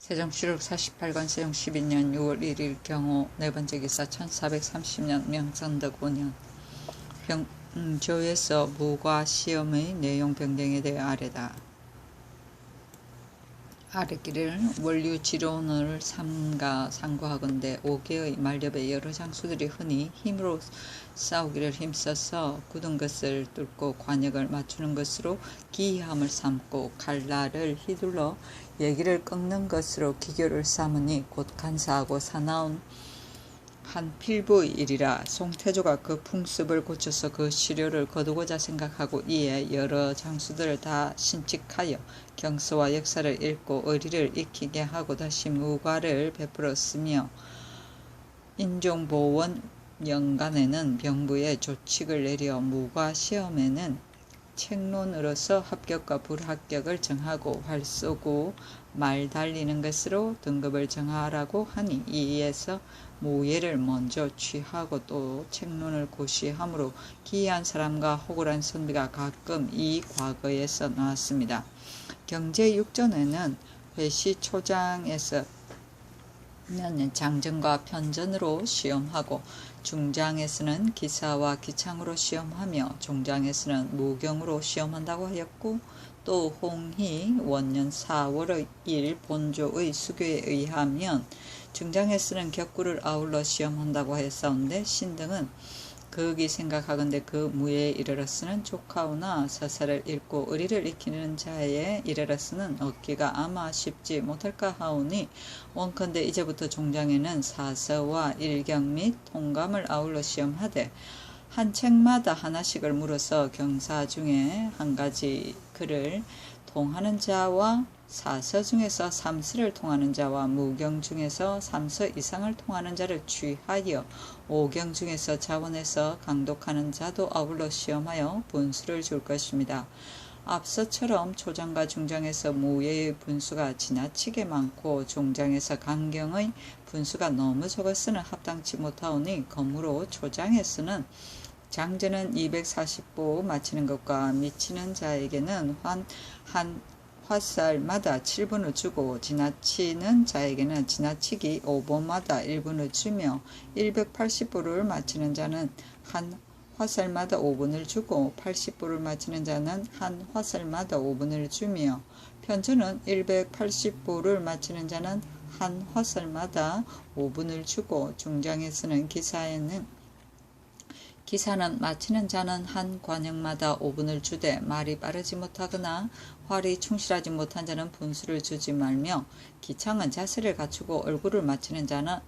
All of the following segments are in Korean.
세종시록 48권 세종 12년 6월 1일 경호 네번째 기사 1430년 명선덕 5년 병조에서 무과 시험의 내용 변경에 대해 아래다. 아래기를 원류지론을 삼가 상고하건대 5개의 만렵의 여러 장수들이 흔히 힘으로 싸우기를 힘써서 굳은 것을 뚫고 관역을 맞추는 것으로 기이함을 삼고 칼날을 휘둘러 얘기를 꺾는 것으로 기교를 삼으니 곧 간사하고 사나운 한 필부의 일이라. 송태조가 그 풍습을 고쳐서 그 시료를 거두고자 생각하고 이에 여러 장수들을 다 신칙하여 경서와 역사를 읽고 의리를 익히게 하고 다시 무과를 베풀었으며 인종보원 연간에는 병부에 조칙을 내려 무과 시험에는 책론으로서 합격과 불합격을 정하고 활 쏘고 말 달리는 것으로 등급을 정하라고 하니 이에서 모예를 먼저 취하고 또 책론을 고시하므로 기이한 사람과 호굴한 선비가 가끔 이 과거에서 나왔습니다. 경제육전에는 회시초장에서 장전과 편전으로 시험하고 중장에서는 기사와 기창으로 시험하며 종장에서는 무경으로 시험한다고 하였고 또 홍희 원년 4월 1일 본조의 수교에 의하면 중장에서는 격구를 아울러 시험한다고 하였사온데 신등은 거기 생각하건대 그 무예에 이르러서는 족하오나 서사를 읽고 의리를 익히는 자에 이르러서는 얻기가 아마 쉽지 못할까 하오니 원컨대 이제부터 종장에는 사서와 일경 및 통감을 아울러 시험하되 한 책마다 하나씩을 물어서 경사 중에 한 가지 글을 통하는 자와 사서 중에서 삼서를 통하는 자와 무경 중에서 삼서 이상을 통하는 자를 취하여 오경 중에서 자원해서 강독하는 자도 아울러 시험하여 분수를 줄 것입니다. 앞서처럼 초장과 중장에서 무예의 분수가 지나치게 많고 종장에서 강경의 분수가 너무 적었으나 합당치 못하오니 그러므로 초장에서는 장전은 240보 마치는 것과 미치는 자에게는 한 화살마다 7분을 주고 지나치는 자에게는 지나치기 5보마다 1분을 주며 180보를 마치는 자는 한 화살마다 5분을 주고 80보를 마치는 자는 한 화살마다 5분을 주며 편전은 180보를 마치는 자는 한 화살마다 5분을 주고 중장에서는 기사는 마치는 자는 한 관역마다 5분을 주되 말이 빠르지 못하거나 활이 충실하지 못한 자는 분수를 주지 말며 기창은 자세를 갖추고 얼굴을 마치는 자는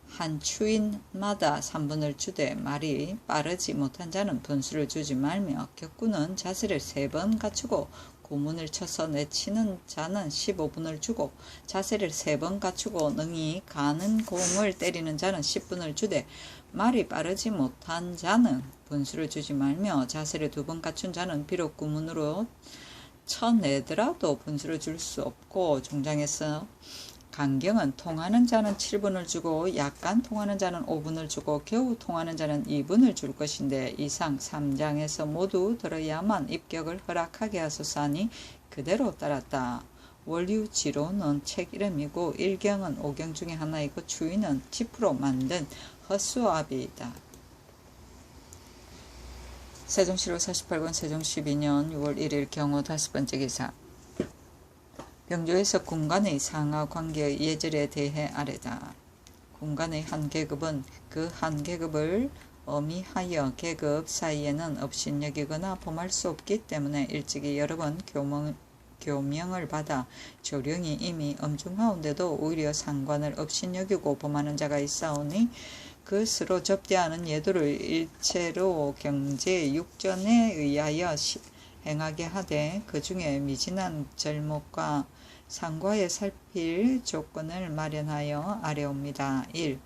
한 추인마다 3분을 주되 말이 빠르지 못한 자는 분수를 주지 말며 격구는 자세를 3번 갖추고 고문을 쳐서 내치는 자는 15분을 주고 자세를 3번 갖추고 능히 가는 공을 때리는 자는 10분을 주되 말이 빠르지 못한 자는 분수를 주지 말며 자세를 2번 갖춘 자는 비록 고문으로 쳐내더라도 분수를 줄 수 없고 종장에서 강경은 통하는 자는 7분을 주고 약간 통하는 자는 5분을 주고 겨우 통하는 자는 2분을 줄 것인데 이상 3장에서 모두 들어야만 입격을 허락하게 하소서 하니 그대로 따랐다. 원류지론은 책 이름이고 일경은 오경 중에 하나이고 추인은 지프로 만든 허수아비이다. 세종시록 48권 세종 12년 6월 1일 경호 5번째 기사 병조에서 군간의 상하 관계의 예절에 대해 아래다. 군간의 한 계급은 그 한 계급을 어미하여 계급 사이에는 업신여기거나 범할 수 없기 때문에 일찍이 여러 번 교명을 받아 조령이 이미 엄중하온데도 오히려 상관을 업신여기고 범하는 자가 있사오니 그것으로 접대하는 예도를 일체로 경제육전에 의하여 행하게 하되 그 중에 미진한 절목과 상과에 살필 조건을 마련하여 아래옵니다. 1.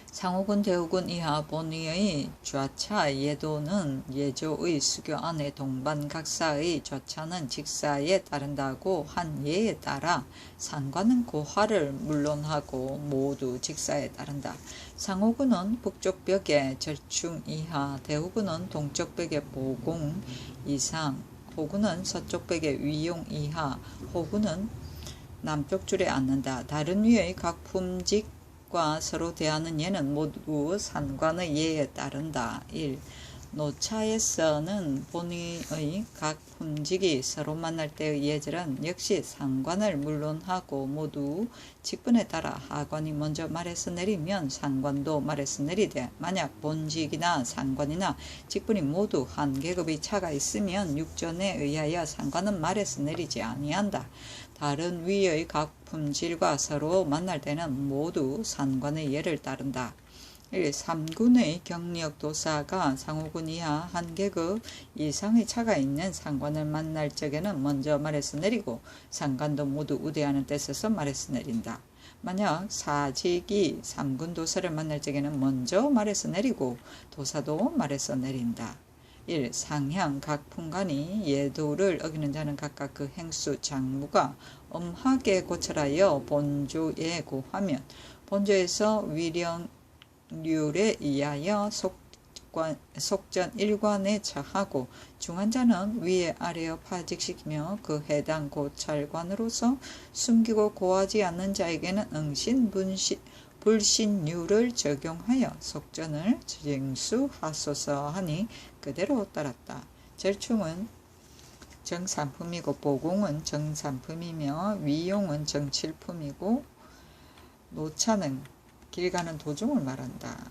상호군 대우군 이하 본위의 좌차 예도는 예조의 수교 안에 동반 각사의 좌차는 직사에 따른다고 한 예에 따라 상관은 고하를 물론하고 모두 직사에 따른다. 상호군은 북쪽 벽에 절충 이하, 대우군은 동쪽 벽에 보공 이상, 호군은 서쪽 벽에 위용 이하, 호군은 남쪽 줄에 앉는다. 다른 위의 각 품직과 서로 대하는 예는 모두 상관의 예에 따른다. 1. 노차에서는 본의의 각 품직이 서로 만날 때의 예절은 역시 상관을 물론하고 모두 직분에 따라 하관이 먼저 말에서 내리면 상관도 말에서 내리되, 만약 본직이나 상관이나 직분이 모두 한 계급의 차가 있으면 육전에 의하여 상관은 말에서 내리지 아니한다. 다른 위의 각 품질과 서로 만날 때는 모두 상관의 예를 따른다. 1. 3군의 경력 도사가 상호군 이하 한 계급 이상의 차가 있는 상관을 만날 적에는 먼저 말에서 내리고 상관도 모두 우대하는 뜻에서 말에서 내린다. 만약 사직이 3군 도사를 만날 적에는 먼저 말에서 내리고 도사도 말에서 내린다. 1. 상향 각 품간이 예도를 어기는 자는 각각 그 행수 장무가 엄하게 고철하여 본조에 고하면 본조에서 위령 률에 의하여 속전 일관에 처하고, 중한자는 위에 아래어 파직시키며 그 해당 고찰관으로서 숨기고 고하지 않는 자에게는 응신 불신율을 적용하여 속전을 징수하소서 하니 그대로 따랐다. 절충은 정삼품이고 보공은 정삼품이며 위용은 정칠품이고 노차는 길 가는 도중을 말한다.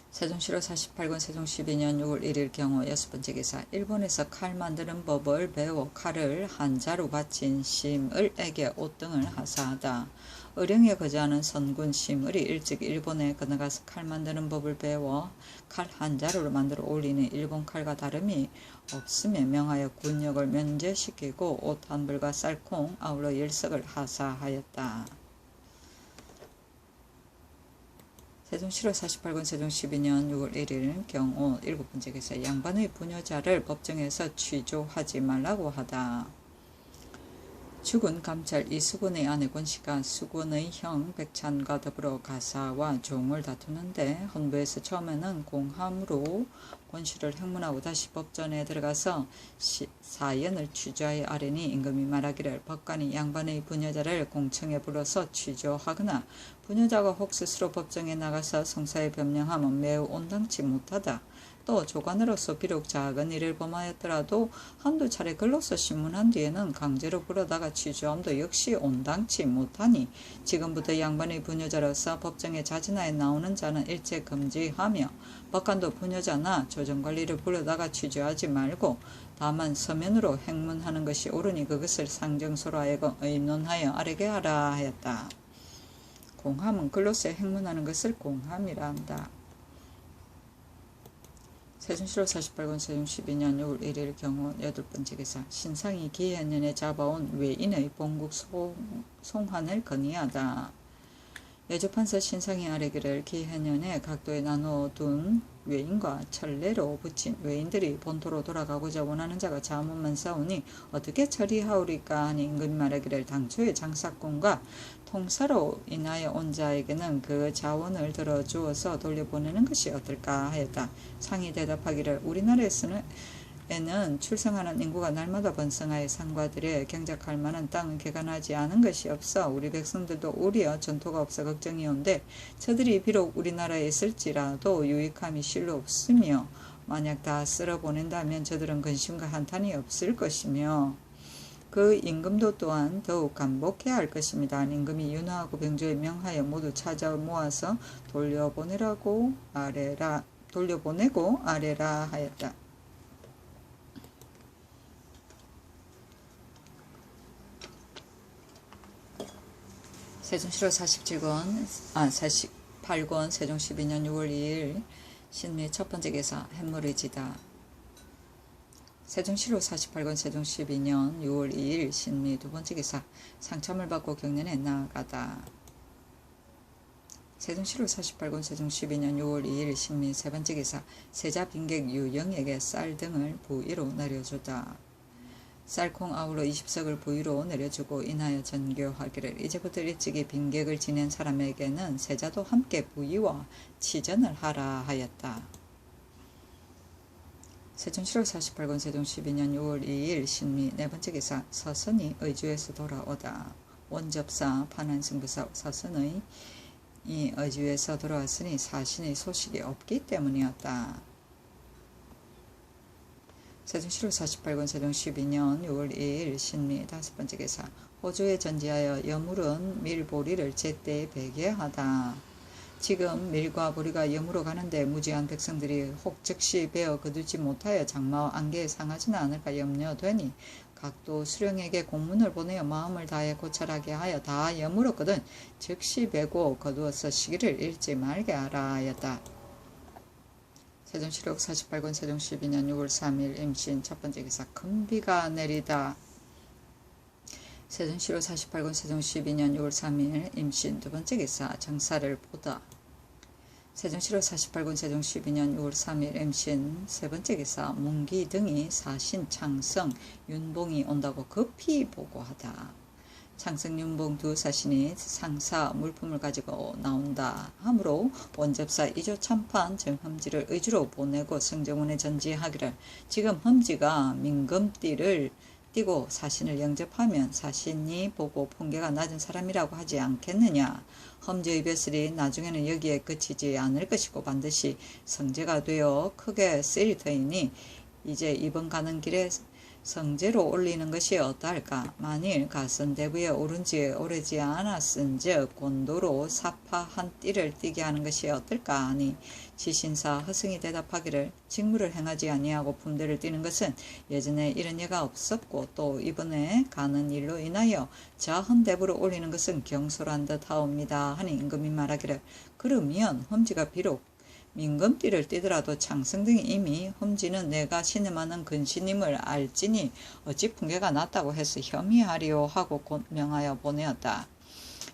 세종시로 48권 세종 12년 6월 1일 경우 6번째 기사. 일본에서 칼 만드는 법을 배워 칼을 한자로 받친 심을에게 옷 등을 하사하다. 의령에 거주하는 선군 심을이 일찍 일본에 건너가서 칼 만드는 법을 배워 칼 한자루를 만들어 올리는 일본 칼과 다름이 없으며 명하여 군역을 면제시키고 옷 한 벌과 쌀콩 아울러 10석을 하사하였다. 세종시로 48권 세종 12년 6월 1일 경우 7번째 기사. 양반의 부녀자를 법정에서 취조하지 말라고 하다. 죽은 감찰 이수군의 아내 권씨가 수군의 형 백찬과 더불어 가사와 종을 다투는데 헌부에서 처음에는 공함으로 권씨를 형문하고 다시 법전에 들어가서 사연을 취조하여 아뢰니 임금이 말하기를 법관이 양반의 부녀자를 공청에 불러서 취조하거나 부녀자가 혹 스스로 법정에 나가서 성사에 변명하면 매우 온당치 못하다. 또 조관으로서 비록 작은 일을 범하였더라도 한두 차례 글로서 신문한 뒤에는 강제로 불러다가 취조함도 역시 온당치 못하니 지금부터 양반의 부녀자로서 법정에 자진하여 나오는 자는 일체 금지하며 법관도 부녀자나 조정관리를 불러다가 취조하지 말고 다만 서면으로 행문하는 것이 옳으니 그것을 상정소로 하여금 의논하여 아뢰게 하라 하였다. 공함은 글로서 행문하는 것을 공함이라 한다. 세종시로 48권 세종 12년 6월 1일 경우 8번째 기사. 신상이 기해년에 잡아온 외인의 본국 송환을 건의하다. 예조판서 신상이 아뢰기를 기해년에 각도에 나누어둔 외인과 천례로 붙인 외인들이 본토로 돌아가고자 원하는 자가 자문만 싸우니 어떻게 처리하오리까 하니 임금이 말하기를 당초에 장사꾼과 통사로 인하여 온 자에게는 그 자원을 들어주어서 돌려보내는 것이 어떨까 하였다. 상이 대답하기를 우리나라에서는 출생하는 인구가 날마다 번성하여 상과들의 경작할 만한 땅은 개간하지 않은 것이 없어 우리 백성들도 우리여 전토가 없어 걱정이온데 저들이 비록 우리나라에 있을지라도 유익함이 실로 없으며 만약 다 쓸어보낸다면 저들은 근심과 한탄이 없을 것이며 그 임금도 또한 더욱 감복해야 할 것입니다. 임금이 윤화하고 병조에 명하여 모두 찾아 모아서 돌려보내고 아래라 하였다. 세종시로 48권 세종 12년 6월 2일 신미 첫 번째 기사. 햇물의 지다. 세종시로 48권 세종 12년 6월 2일 신미 두 번째 기사. 상참을 받고 경련에 나아가다. 세종시로 48권 세종 12년 6월 2일 신미 세 번째 기사. 세자 빈객 유영에게 쌀 등을 부의로 내려주다. 쌀콩 아울러 20석을 부의로 내려주고 인하여 전교하기를 이제부터 일찍이 빈객을 지낸 사람에게는 세자도 함께 부의와 치전을 하라 하였다. 세종시로 48권 세종 12년 6월 2일 신미 네 번째 기사 서선이 의주에서 돌아오다. 원접사 판한승부사 서선의 이 의주에서 돌아왔으니 사신의 소식이 없기 때문이었다. 세종시로 48권 세종 12년 6월 2일 신미 다섯 번째 기사 호주에 전지하여 여물은 밀보리를 제때에 배개하다. 지금 밀과 보리가 여물어 가는데 무지한 백성들이 혹 즉시 베어 거두지 못하여 장마와 안개에 상하지는 않을까 염려되니 각도 수령에게 공문을 보내어 마음을 다해 고찰하게 하여 다 여물었거든 즉시 베고 거두어서 시기를 잃지 말게 하라 하였다. 세종시록 48권 세종 12년 6월 3일 임신 첫 번째 기사 큰 비가 내리다. 세종시로 48권 세종 12년 6월 3일 임신 두 번째 기사 정사를 보다. 세종시로 48권 세종 12년 6월 3일 임신 세 번째 기사 문기 등이 사신 창성 윤봉이 온다고 급히 보고하다. 창성 윤봉 두 사신이 상사 물품을 가지고 나온다 하므로 원접사 이조 참판 정험지를 의주로 보내고 성정원에 전지하기를 지금 험지가 민금띠를 띄고 사신을 영접하면 사신이 보고 풍계가 낮은 사람이라고 하지 않겠느냐. 험지의 벼슬이 나중에는 여기에 그치지 않을 것이고 반드시 성제가 되어 크게 쓰일 터이니 이제 이번 가는 길에 성제로 올리는 것이 어떠할까. 만일 가선대부에 오른 지 오래지 않았은즉 곤도로 사파 한 띠를 띠게 하는 것이 어떨까 하니 지신사 허승이 대답하기를 직무를 행하지 아니하고 품대를 띠는 것은 예전에 이런 예가 없었고 또 이번에 가는 일로 인하여 자헌대부로 올리는 것은 경솔한 듯 하옵니다 하니 임금이 말하기를 그러면 험지가 비록 민금띠를 띠더라도 창성 등이 이미 험지는 내가 신음하는 근신임을 알지니 어찌 풍계가 낮다고 해서 혐의하리요 하고 곧 명하여 보내었다.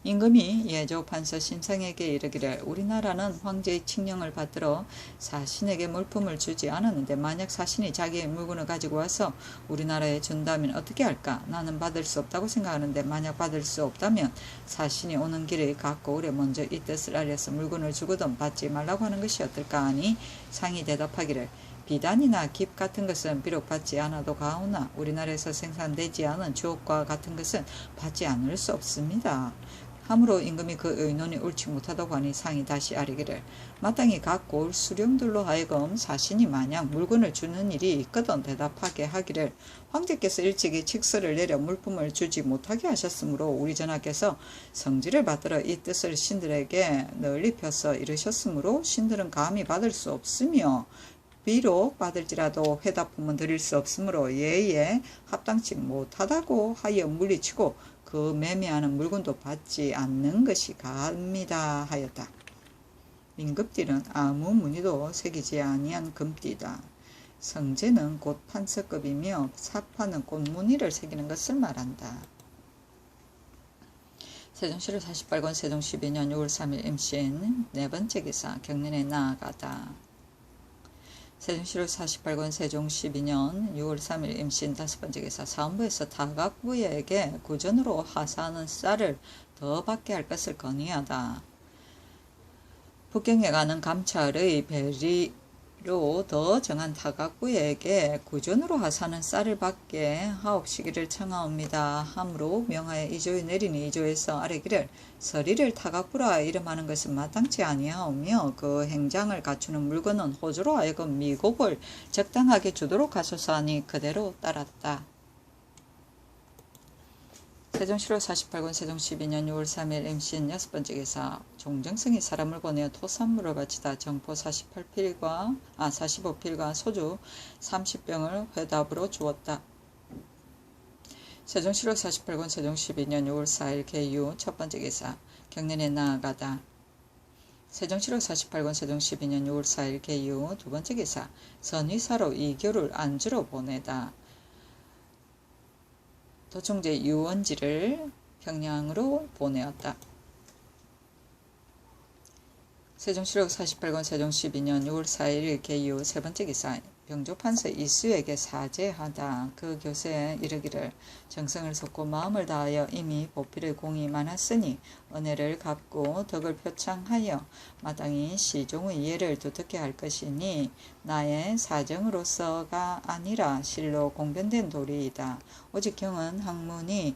임금이 예조 판서 신상에게 이르기를 우리나라는 황제의 칙령을 받들어 사신에게 물품을 주지 않았는데 만약 사신이 자기의 물건을 가지고 와서 우리나라에 준다면 어떻게 할까? 나는 받을 수 없다고 생각하는데 만약 받을 수 없다면 사신이 오는 길에 갖고 오래 먼저 이 뜻을 알려서 물건을 주거든 받지 말라고 하는 것이 어떨까 하니 상이 대답하기를 비단이나 깁 같은 것은 비록 받지 않아도 가오나 우리나라에서 생산되지 않은 주옥과 같은 것은 받지 않을 수 없습니다. 함으로 임금이 그 의논이 옳지 못하다고 하니 상이 다시 아뢰기를 마땅히 갖고 올 수령들로 하여금 사신이 만약 물건을 주는 일이 있거든 대답하게 하기를 황제께서 일찍이 칙서를 내려 물품을 주지 못하게 하셨으므로 우리 전하께서 성지를 받들어 이 뜻을 신들에게 널리 펴서 이르셨으므로 신들은 감히 받을 수 없으며 비록 받을지라도 회답품은 드릴 수 없으므로 예에 합당치 못하다고 하여 물리치고 그 매매하는 물건도 받지 않는 것이 가합니다 하였다. 민급띠는 아무 무늬도 새기지 아니한 금띠다. 성제는 곧 판서급이며 사파는 곧 무늬를 새기는 것을 말한다. 세종시로 48권 세종 12년 6월 3일 임신 네 번째 기사 경련에 나아가다. 세종시로 48권 세종 12년 6월 3일 임신 다섯 번째 기사 사헌부에서 타각부에게 구전으로 하사하는 쌀을 더 받게 할 것을 건의하다. 북경에 가는 감찰의 배리로 더 정한 타각부에게 구전으로 하사하는 쌀을 받게 하옵시기를 청하옵니다. 함으로 명하여 이조에 내리니 이조에서 아뢰기를 서리를 타각부라 이름하는 것은 마땅치 아니하오며 그 행장을 갖추는 물건은 호주로 하여금 미국을 적당하게 주도록 하소서 하니 그대로 따랐다. 세종시로 48권 세종 12년 6월 3일 임신 여섯 번째 기사 종정성이 사람을 보내어 토산물을 바치다 정포 45필과 소주 30병을 회답으로 주었다. 세종시로 48권 세종 12년 6월 4일 개유 첫 번째 기사 경련에 나아가다. 세종시로 48권 세종 12년 6월 4일 개유 두 번째 기사 선의사로 이교를 안주로 보내다. 도청제 유원지를 평양으로 보내었다. 세종시로 48권 세종 12년 6월 4일 개유 세 번째 기사 병조판서 이수에게 사죄하다. 그 교세에 이르기를 정성을 쏟고 마음을 다하여 이미 보필의 공이 많았으니 은혜를 갚고 덕을 표창하여 마땅히 시종의 예를 두텁게 할 것이니 나의 사정으로서가 아니라 실로 공변된 도리이다. 오직 경은 학문이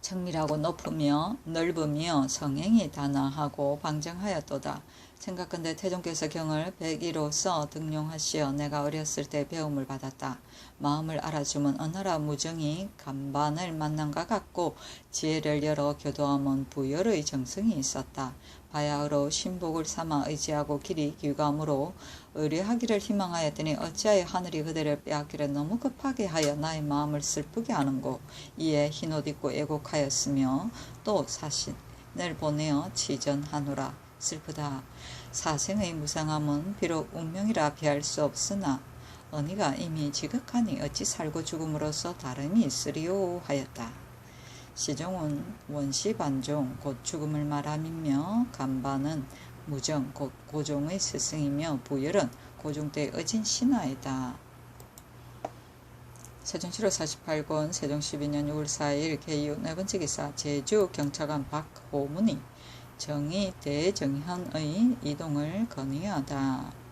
정밀하고 넓으며 성행이 단아하고 방정하였도다. 생각건대 태종께서 경을 백의로서 등용하시어 내가 어렸을 때 배움을 받았다. 마음을 알아주면 언어라 무정이 간반을 만남과 같고 지혜를 열어 교도하면 부열의 정성이 있었다. 바야흐로 신복을 삼아 의지하고 길이 귀감으로 의뢰하기를 희망하였더니 어찌하여 하늘이 그대를 빼앗기를 너무 급하게 하여 나의 마음을 슬프게 하는고. 이에 흰옷 입고 애곡하였으며 또 사신을 보내어 치전하노라. 슬프다. 사생의 무상함은 비록 운명이라 피할 수 없으나 언니가 이미 지극하니 어찌 살고 죽음으로써 다름이 있으리요 하였다. 시종은 원시반종 곧 죽음을 말함이며 간반은 무정 곧 고종의 스승이며 부열은 고종 때의 어진 신하이다. 세종시로 48권 세종 12년 6월 4일 개유 네번째 기사 제주 경차관 박호문이 정의 대정현의 이동을 건의하다.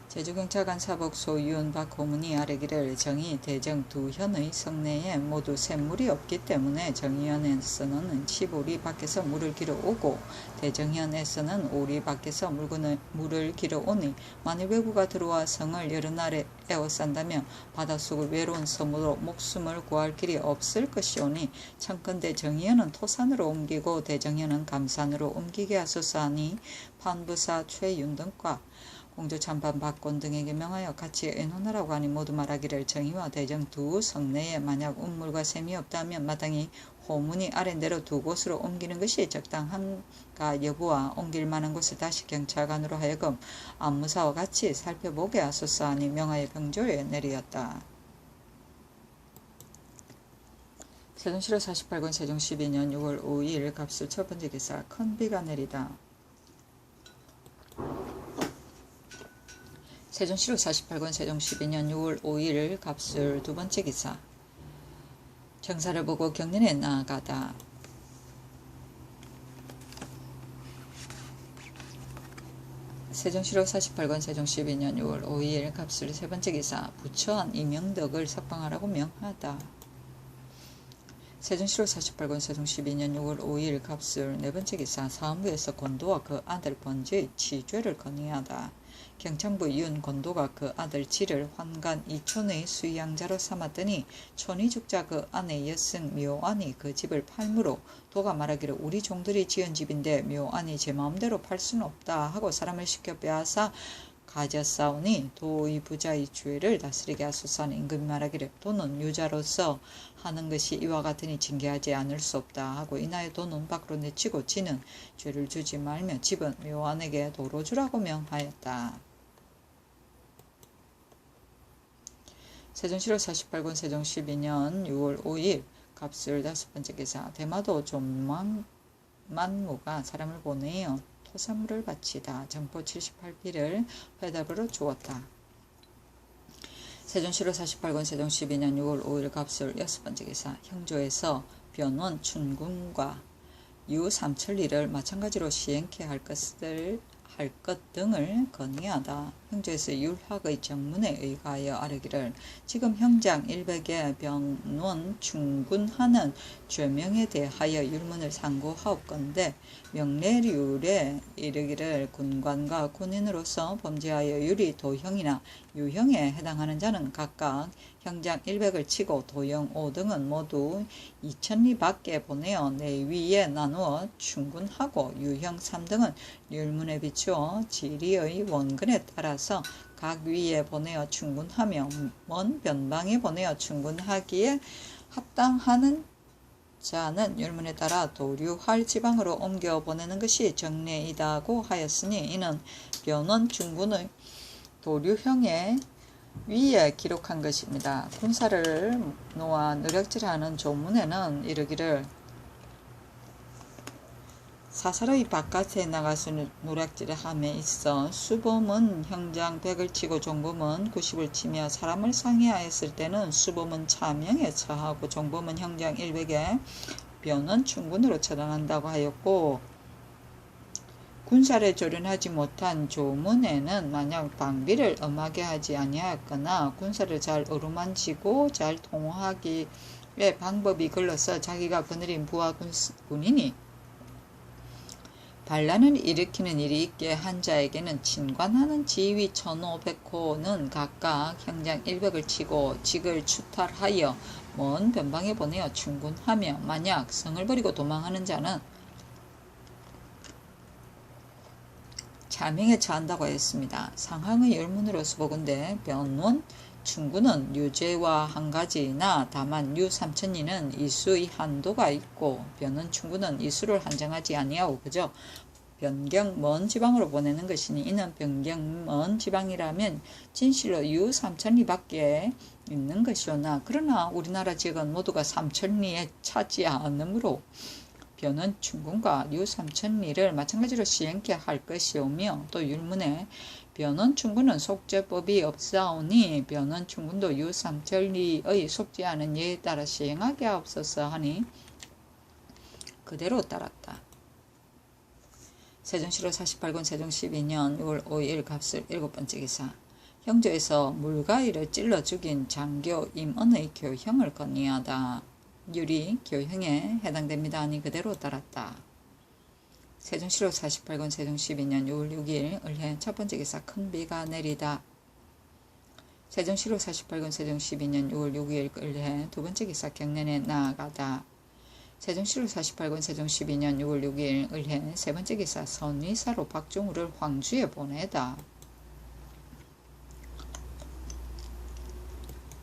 제주경찰관 사복 소윤 박호문이 아뢰기를 정의 대정 두 현의 성내에 모두 샘물이 없기 때문에 정의현에서는 15리 밖에서 물을 길어오고 대정현에서는 5리 밖에서 물을 길어오니 만일 외구가 들어와 성을 여러 날에 에워싼다면 바닷속의 외로운 섬으로 목숨을 구할 길이 없을 것이오니 청컨대 정의현은 토산으로 옮기고 대정현은 감산으로 옮기게 하소서 하니 판부사 최윤등과 공조 참판 박권 등에게 명하여 같이 의논하라고 하니 모두 말하기를 정의와 대정 두 성내에 만약 운물과 샘이 없다면 마땅히 호문이 아래내로 두 곳으로 옮기는 것이 적당한가 여부와 옮길 만한 곳을 다시 경찰관으로 하여금 안무사와 같이 살펴보게 하소서 하니 명하여 병조에 내리었다. 세종시로 48권 세종 12년 6월 5일 갑술 첫 번째 기사 큰 비가 내리다. 세종시로 48권 세종 12년 6월 5일 갑술 두 번째 기사 정사를 보고 경련에 나아가다. 세종시로 48권 세종 12년 6월 5일 갑술 세 번째 기사 부처한 이명덕을 석방하라고 명하다. 세종시로 48권 세종 12년 6월 5일 갑술 네 번째 기사 사헌부에서 권도와 그 아들 번지의 치죄를 건의하다. 경창부 윤 권도가 그 아들 지를 환관 이촌의 수양자로 삼았더니 촌이 죽자 그 아내 여승 묘안이 그 집을 팔므로 도가 말하기를 우리 종들이 지은 집인데 묘안이 제 마음대로 팔 수는 없다 하고 사람을 시켜 빼앗아 가졌사오니 도의 부자의 주의를 다스리게 하소서 하는 임금이 말하기를 도는 유자로서 하는 것이 이와 같으니 징계하지 않을 수 없다 하고 인하여 도는 밖으로 내치고 지는 죄를 주지 말며 집은 묘안에게 도로 주라고 명하였다. 세종시로 48권 세종 12년 6월 5일 갑술 다섯 번째 기사 대마도 존만무가 사람을 보내어 토산물을 바치다. 정포 78피를 회답으로 주었다. 세종시로 48권 세종 12년 6월 5일 갑술 여섯 번째 기사 형조에서 변원 춘군과 유삼천리를 마찬가지로 시행케 할 것 등을 건의하다. 형조에서 율학의 정문에 의하여 아뢰기를 지금 형장 100의 변원 충군하는 죄명에 대하여 율문을 상고하옵건대 명례률에 이르기를 군관과 군인으로서 범죄하여 율이 도형이나 유형에 해당하는 자는 각각 형장 100을 치고 도형 5등은 모두 2000리 밖에 보내어 내위에 나누어 충군하고 유형 3등은 율문에 비추어 지리의 원근에 따라서 각 위에 보내어 충군하며 먼 변방에 보내어 충군하기에 합당하는 자는 율문에 따라 도류할 지방으로 옮겨 보내는 것이 정례이다고 하였으니 이는 변원 충군의 도류형에 위에 기록한 것입니다. 군사를 놓아 느력질하는 조문에는 이르기를 사사로이 바깥에 나가서 노략질을 함에 있어 수범은 형장 100을 치고 종범은 90을 치며 사람을 상해하였을 때는 수범은 차명에 처하고 종범은 형장 100에 변은 충군으로 처단한다고 하였고, 군사를 조련하지 못한 조문에는 만약 방비를 엄하게 하지 아니하였거나 군사를 잘 어루만지고 잘 통호하기의 방법이 글러서 자기가 거느린 부하 군인이 반란을 일으키는 일이 있게 한 자에게는 친관하는 지휘 1500호는 각각 형장 100을 치고 직을 추탈하여 먼 변방에 보내어 충군하며, 만약 성을 버리고 도망하는 자는 차명에 처한다고 했습니다. 상항의 열문으로서 보건대 변원 충군은 유죄와 한 가지나 다만 유 3천리는 이수의 한도가 있고, 변원 충군은 이수를 한정하지 아니하고 그저 변경 먼 지방으로 보내는 것이니, 이는 변경 먼 지방이라면 진실로 유 3천리 밖에 있는 것이오나, 그러나 우리나라 지역은 모두가 3천리에 차지 않으므로 변은 충군과 유 3천리를 마찬가지로 시행케 할 것이오며, 또 율문에 변은 충군은 속죄법이 없사오니 변은 충군도 유 3천리의 속죄하는 예에 따라 시행하게 하옵소서 하니 그대로 따랐다. 세종시로 48권 세종 12년 6월 5일 갑술 7번째 기사. 형조에서 물가위를 찔러 죽인 장교 임언의 교형을 건의하다. 율이 교형에 해당됩니다 하니 그대로 따랐다. 세종시로 48권 세종 12년 6월 6일 을해 첫번째 기사. 큰 비가 내리다. 세종시로 48권 세종 12년 6월 6일 을해 두번째 기사. 경nen에 나아가다. 세종시로 48권 세종 12년 6월 6일 을해 세번째 기사. 선위사로 박종우를 황주에 보내다.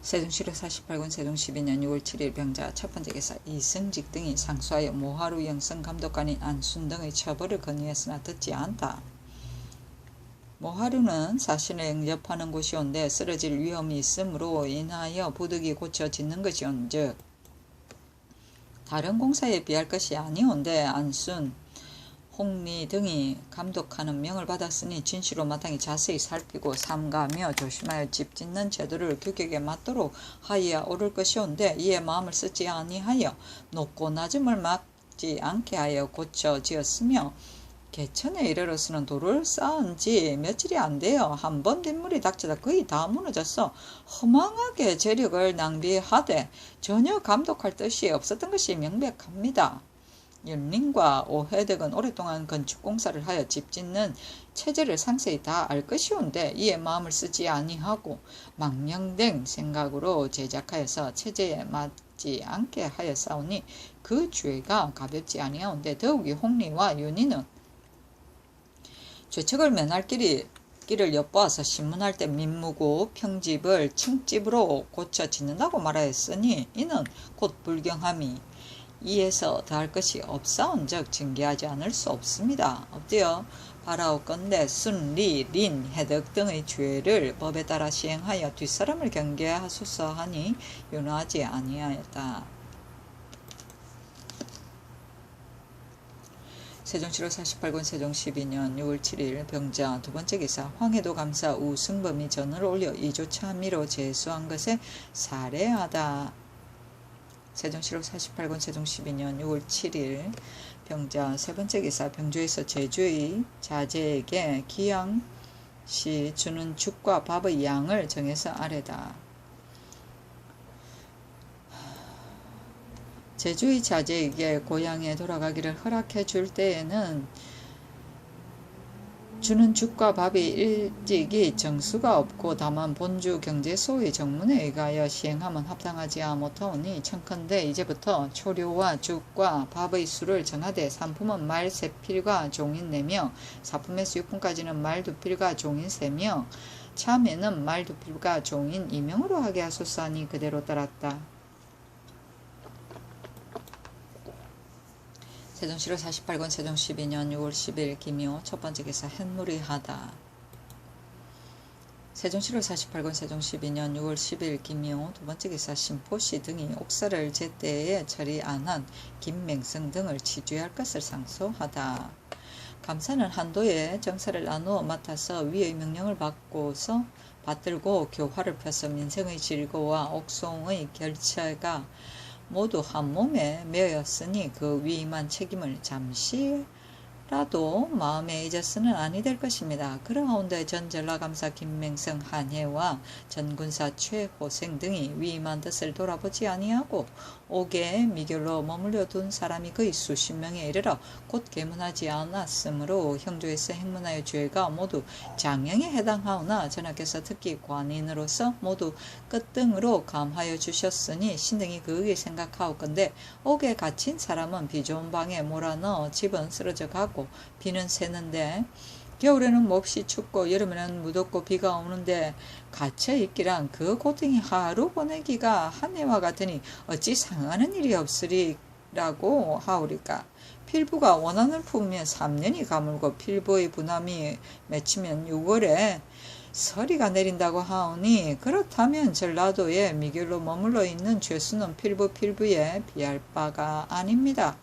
세종시로 48권 세종 12년 6월 7일 병자 첫번째 기사. 이승직 등이 상소하여 모하루 영성 감독관인 안순 등의 처벌을 건의했으나 듣지 않다. 모하루는 사신을 영접하는 곳이온데 쓰러질 위험이 있으므로 인하여 부득이 고쳐 짓는 것이온즉 다른 공사에 비할 것이 아니온데, 안순, 홍리 등이 감독하는 명을 받았으니 진시로 마땅히 자세히 살피고 삼가하며 조심하여 집 짓는 제도를 규격에 맞도록 하여야 옳을 것이온데, 이에 마음을 쓰지 아니하여 높고 낮음을 막지 않게 하여 고쳐 지었으며, 개천에 이르러서는 돌을 쌓은 지 며칠이 안 되어 한 번 빗물이 닥쳐다 거의 다 무너졌어 허망하게 재력을 낭비하되 전혀 감독할 뜻이 없었던 것이 명백합니다. 연림과 오해덕은 오랫동안 건축공사를 하여 집 짓는 체제를 상세히 다 알 것이온데, 이에 마음을 쓰지 아니하고 망령된 생각으로 제작하여서 체제에 맞지 않게 하였사오니 그 죄가 가볍지 아니하온데, 더욱이 홍리와 윤희는 죄책을 면할 길을 엿보아서 신문할 때 민무고 평집을 층집으로 고쳐 짓는다고 말하였으니, 이는 곧 불경함이 이에서 더할 것이 없사온즉 징계하지 않을 수 없습니다. 엎드려 바라옵건대 순, 리, 린, 해덕 등의 죄를 법에 따라 시행하여 뒷사람을 경계하소서 하니 윤호하지 아니하였다. 세종시로 48권 세종 12년 6월 7일 병자 두번째 기사. 황해도 감사 우승범이 전을 올려 이조차미로 제수한 것에 살해하다. 세종시로 48권 세종 12년 6월 7일 병자 세번째 기사. 병조에서 제주의 자제에게 기양시 주는 죽과 밥의 양을 정해서 아래다. 제주의 자제에게 고향에 돌아가기를 허락해 줄 때에는 주는 죽과 밥이 일찍이 정수가 없고 다만 본주 경제소의 정문에 의하여 시행하면 합당하지 못하오니, 청컨대 이제부터 초료와 죽과 밥의 수를 정하되 산품은 말 3필과 종인 4명, 사품에서 육품까지는 말 2필과 종인 3명, 참외는 말 2필과 종인 2명으로 하게 하소서 하니 그대로 따랐다. 세종시로 48권 세종 12년 6월 10일 기묘 첫번째 기사. 햇물이 하다. 세종 7월 48권 세종 12년 6월 10일 김미호 두번째 기사 신포시 등이 옥사를 제때에 처리 안한 김맹성 등을 치주할 것을 상소하다. 감사는 한도에 정사를 나누어 맡아서 위의 명령을 받들고 교화를 펴서 민생의 질고와 옥송의 결처가 모두 한 몸에 매였으니 그 위임한 책임을 잠시라도 마음에 잊어서는 아니 될 것입니다. 그러하온데 전 전라감사 김맹성 한혜와 전군사 최호생 등이 위임한 뜻을 돌아보지 아니하고 옥에 미결로 머물러 둔 사람이 거의 수십 명에 이르러 곧 계문하지 않았으므로 형조에서 행문하여 죄가 모두 장형에 해당하오나 전하께서 특히 관인으로서 모두 끝등으로 감하여 주셨으니 신등이 그의 생각하옵건대 옥에 갇힌 사람은 비 좋은 방에 몰아넣어 집은 쓰러져 가고 비는 새는데 겨울에는 몹시 춥고 여름에는 무덥고 비가 오는데 갇혀있기란 그 고통이 하루 보내기가 한 해와 같으니 어찌 상하는 일이 없으리라고 하오리까. 필부가 원한을 품으면 3년이 가물고 필부의 분함이 맺히면 6월에 서리가 내린다고 하오니 그렇다면 전라도에 미결로 머물러 있는 죄수는 필부에 비할 바가 아닙니다.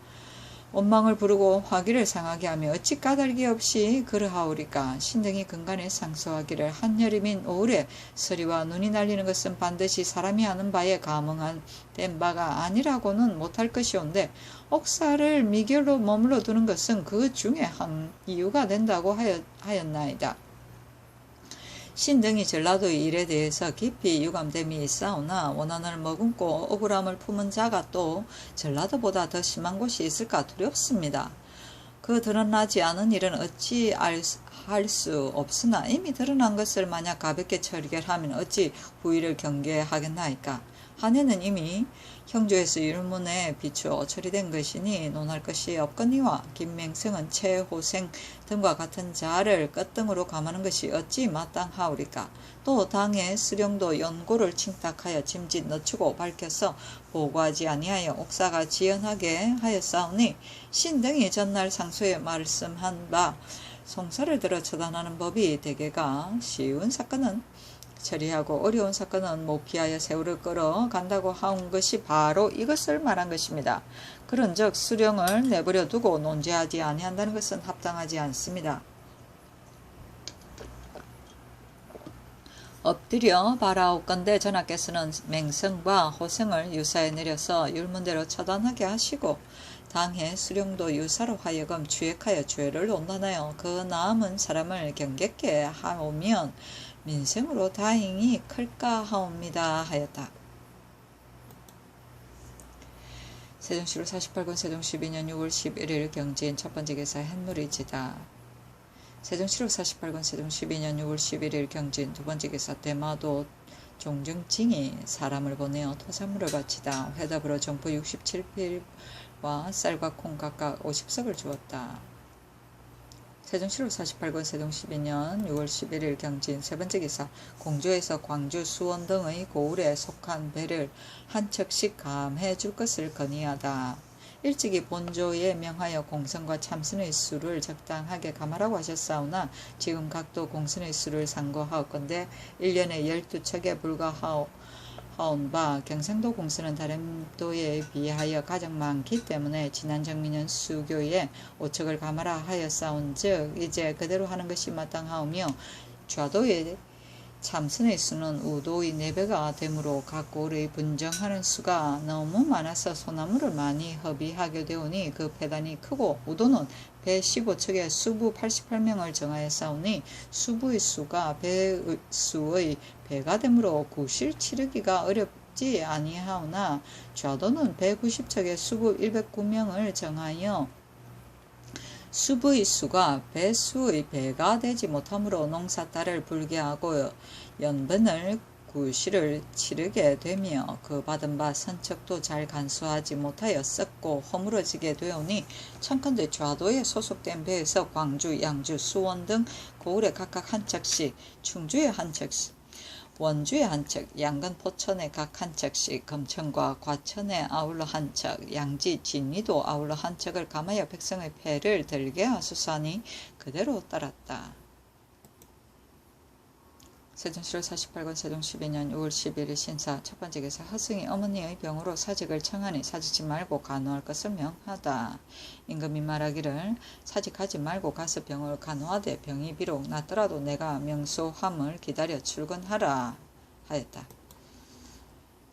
원망을 부르고 화기를 상하게 하며 어찌 까닭이 없이 그러하오리까. 신등이 근간에 상소하기를 한여름인 5월에 서리와 눈이 날리는 것은 반드시 사람이 하는 바에 감응한 된 바가 아니라고는 못할 것이온데 옥사를 미결로 머물러 두는 것은 그 중에 한 이유가 된다고 하였나이다. 신등이 전라도의 일에 대해서 깊이 유감됨이 있사오나 원한을 머금고 억울함을 품은 자가 또 전라도보다 더 심한 곳이 있을까 두렵습니다. 그 드러나지 않은 일은 어찌 할 수 없으나 이미 드러난 것을 만약 가볍게 처결하면 어찌 후일을 경계하겠나이까. 한해는 이미 형조에서 율문에 비추어 처리된 것이니 논할 것이 없거니와 김맹성은 최호생 등과 같은 자를 끝등으로 감하는 것이 어찌 마땅하오리까. 또 당의 수령도 연고를 칭탁하여 짐짓 늦추고 밝혀서 보고하지 아니하여 옥사가 지연하게 하였사오니 신등이 전날 상소에 말씀한 바 송사를 들어 처단하는 법이 대개가 쉬운 사건은 처리하고 어려운 사건은 못 피하여 세월을 끌어간다고 하온 것이 바로 이것을 말한 것입니다. 그런즉 수령을 내버려 두고 논죄하지 아니한다는 것은 합당하지 않습니다. 엎드려 바라옵건대 전하께서는 맹성과 호생을 유사에 내려서 율문대로 처단하게 하시고 당해 수령도 유사로 하여금 주액하여 죄를 온단하여 그 남은 사람을 경계케 하오면 민생으로 다행히 클까 하옵니다 하였다. 세종 7월 48권 세종 12년 6월 11일 경진 첫번째 기사 햇누리지다. 세종 7월 48권 세종 12년 6월 11일 경진 두번째 기사 대마도 종정징이 사람을 보내어 토산물을 바치다. 회답으로 정포 67필과 쌀과 콩 각각 50석을 주었다. 세종 7월 48권 세종 12년 6월 11일 경진 세번째 기사 공주에서 광주 수원 등의 고을에 속한 배를 한 척씩 감해 줄 것을 건의하다. 일찍이 본조에 명하여 공선과 참선의 수를 적당하게 감하라고 하셨사오나 지금 각도 공선의 수를 상고하옵건대 1년에 12척에 불과하온 바 경상도 공선은 다른 도에 비하여 가장 많기 때문에 지난 정민년 수교에 5척을 감하라 하였사온즉 이제 그대로 하는 것이 마땅하오며 좌도의 참선의 수는 우도의 4배가 되므로 각 고을의 분정하는 수가 너무 많아서 소나무를 많이 허비하게 되오니 그 배단이 크고 우도는 배 15척에 수부 88명을 정하였사오니 수부의 수가 배의 수의 배가 되므로 구실 치르기가 어렵지 아니하오나 좌도는 배 90척에 수부 109명을 정하여 수부의 수가 배수의 배가 되지 못하므로 농사딸을 불게하고 연분을 구실을 치르게 되며 그 받은 바 선척도 잘 간수하지 못하여 썩고 허물어지게 되오니 청컨대 좌도에 소속된 배에서 광주, 양주, 수원 등 고을에 각각 한 척씩, 충주에 한 척씩, 원주에 한 척, 양근 포천에 각 한 척씩, 금천과 과천에 아울러 한 척, 양지, 진리도 아울러 한 척을 감하여 백성의 패를 들게 하소서하니 그대로 따랐다. 세종시로 48권 세종 12년 6월 11일 신사 첫 번째 기사 하승이 어머니의 병으로 사직을 청하니 사직지 말고 간호할 것을 명하다. 임금이 말하기를 사직하지 말고 가서 병을 간호하되 병이 비록 낫더라도 내가 명소함을 기다려 출근하라 하였다.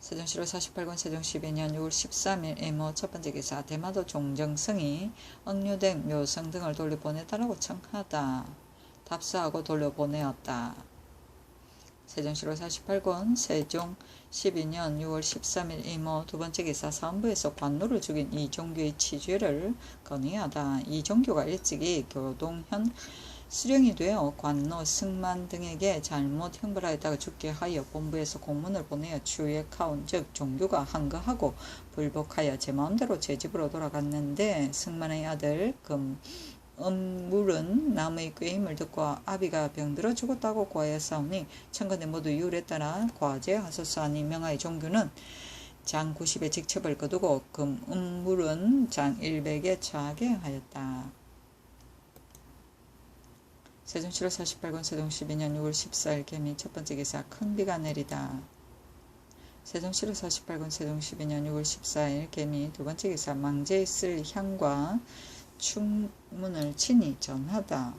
세종시로 48권 세종 12년 6월 13일 이모 첫 번째 기사 대마도 종정성이 억류된 묘성 등을 돌려보내달라고 청하다. 답사하고 돌려보내었다. 세종시로 48권 세종 12년 6월 13일 이모 두 번째 기사 사헌부에서 관노를 죽인 이종규의 치죄를 건의하다. 이종규가 일찍이 교동현 수령이 되어 관노 승만 등에게 잘못 형벌하였다가 죽게 하여 본부에서 공문을 보내어 추액하온 즉 종규가 항거하고 불복하여 제 마음대로 제 집으로 돌아갔는데 승만의 아들 음물은 남의 꾀임을 듣고 아비가 병들어 죽었다고 고하였사오니 천건에 모두 이율에 따라 과제하소서하니 명하여 종규는 장 90의 직첩을 거두고 음물은 장 100에 처하게 하였다. 세종시로 48권 세종 12년 6월 14일 개미 첫 번째 기사 큰 비가 내리다. 세종시로 48권 세종 12년 6월 14일 개미 두 번째 기사 망제에 쓸 향과 충문을 친히 전하다.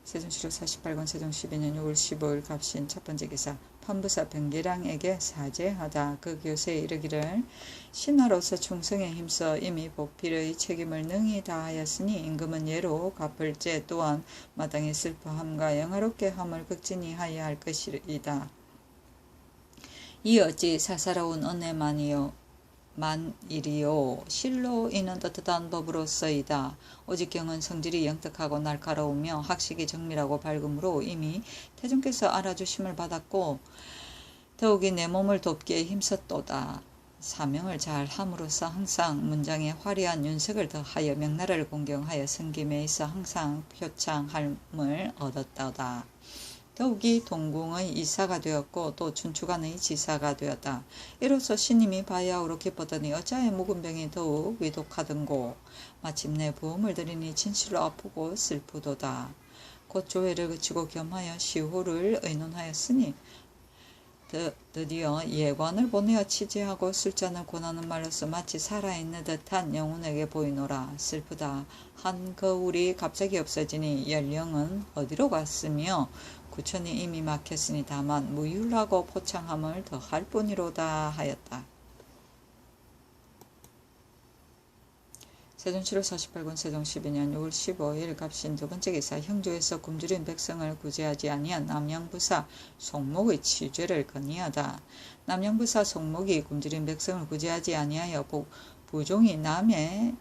세종시로 48권 세종 12년 6월 15일 갑신 첫 번째 기사 판부사 변계량에게 사죄하다. 그 교세에 이르기를 신하로서 충성에 힘써 이미 보필의 책임을 능히 다하였으니 임금은 예로 갚을 죄 또한 마땅히 슬퍼함과 영화롭게 함을 극진히 하여야 할 것이다. 이 어찌 사사로운 은혜만이요 만일이요 실로 이는 떳떳한 법으로서이다. 오직 경은 성질이 영특하고 날카로우며 학식이 정밀하고 밝음으로 이미 태종께서 알아주심을 받았고 더욱이 내 몸을 돕기에 힘썼도다. 사명을 잘 함으로써 항상 문장에 화려한 윤색을 더하여 명나라를 공경하여 승김에 있어 항상 표창함을 얻었다다. 더욱이 동궁의 이사가 되었고 또 춘추관의 지사가 되었다. 이로써 신임이 바야흐로 기뻤더니 어찌하여 묵은 병이 더욱 위독하던고. 마침내 부음을 들으니 진실로 아프고 슬프도다. 곧 조회를 그치고 겸하여 시호를 의논하였으니 드디어 예관을 보내어 치제하고 술잔을 권하는 말로서 마치 살아있는 듯한 영혼에게 보이노라. 슬프다. 한 거울이 갑자기 없어지니 연령은 어디로 갔으며 구천이 이미 막혔으니 다만 무율하고 포창함을 더할 뿐이로다 하였다. 세종시로 48권 세종 12년 6월 15일 갑신 두 번째 기사 형조에서 굶주린 백성을 구제하지 아니한 남영부사 송목의 치죄를 건의하다. 남영부사 송목이 굶주린 백성을 구제하지 아니하여 부종이 남에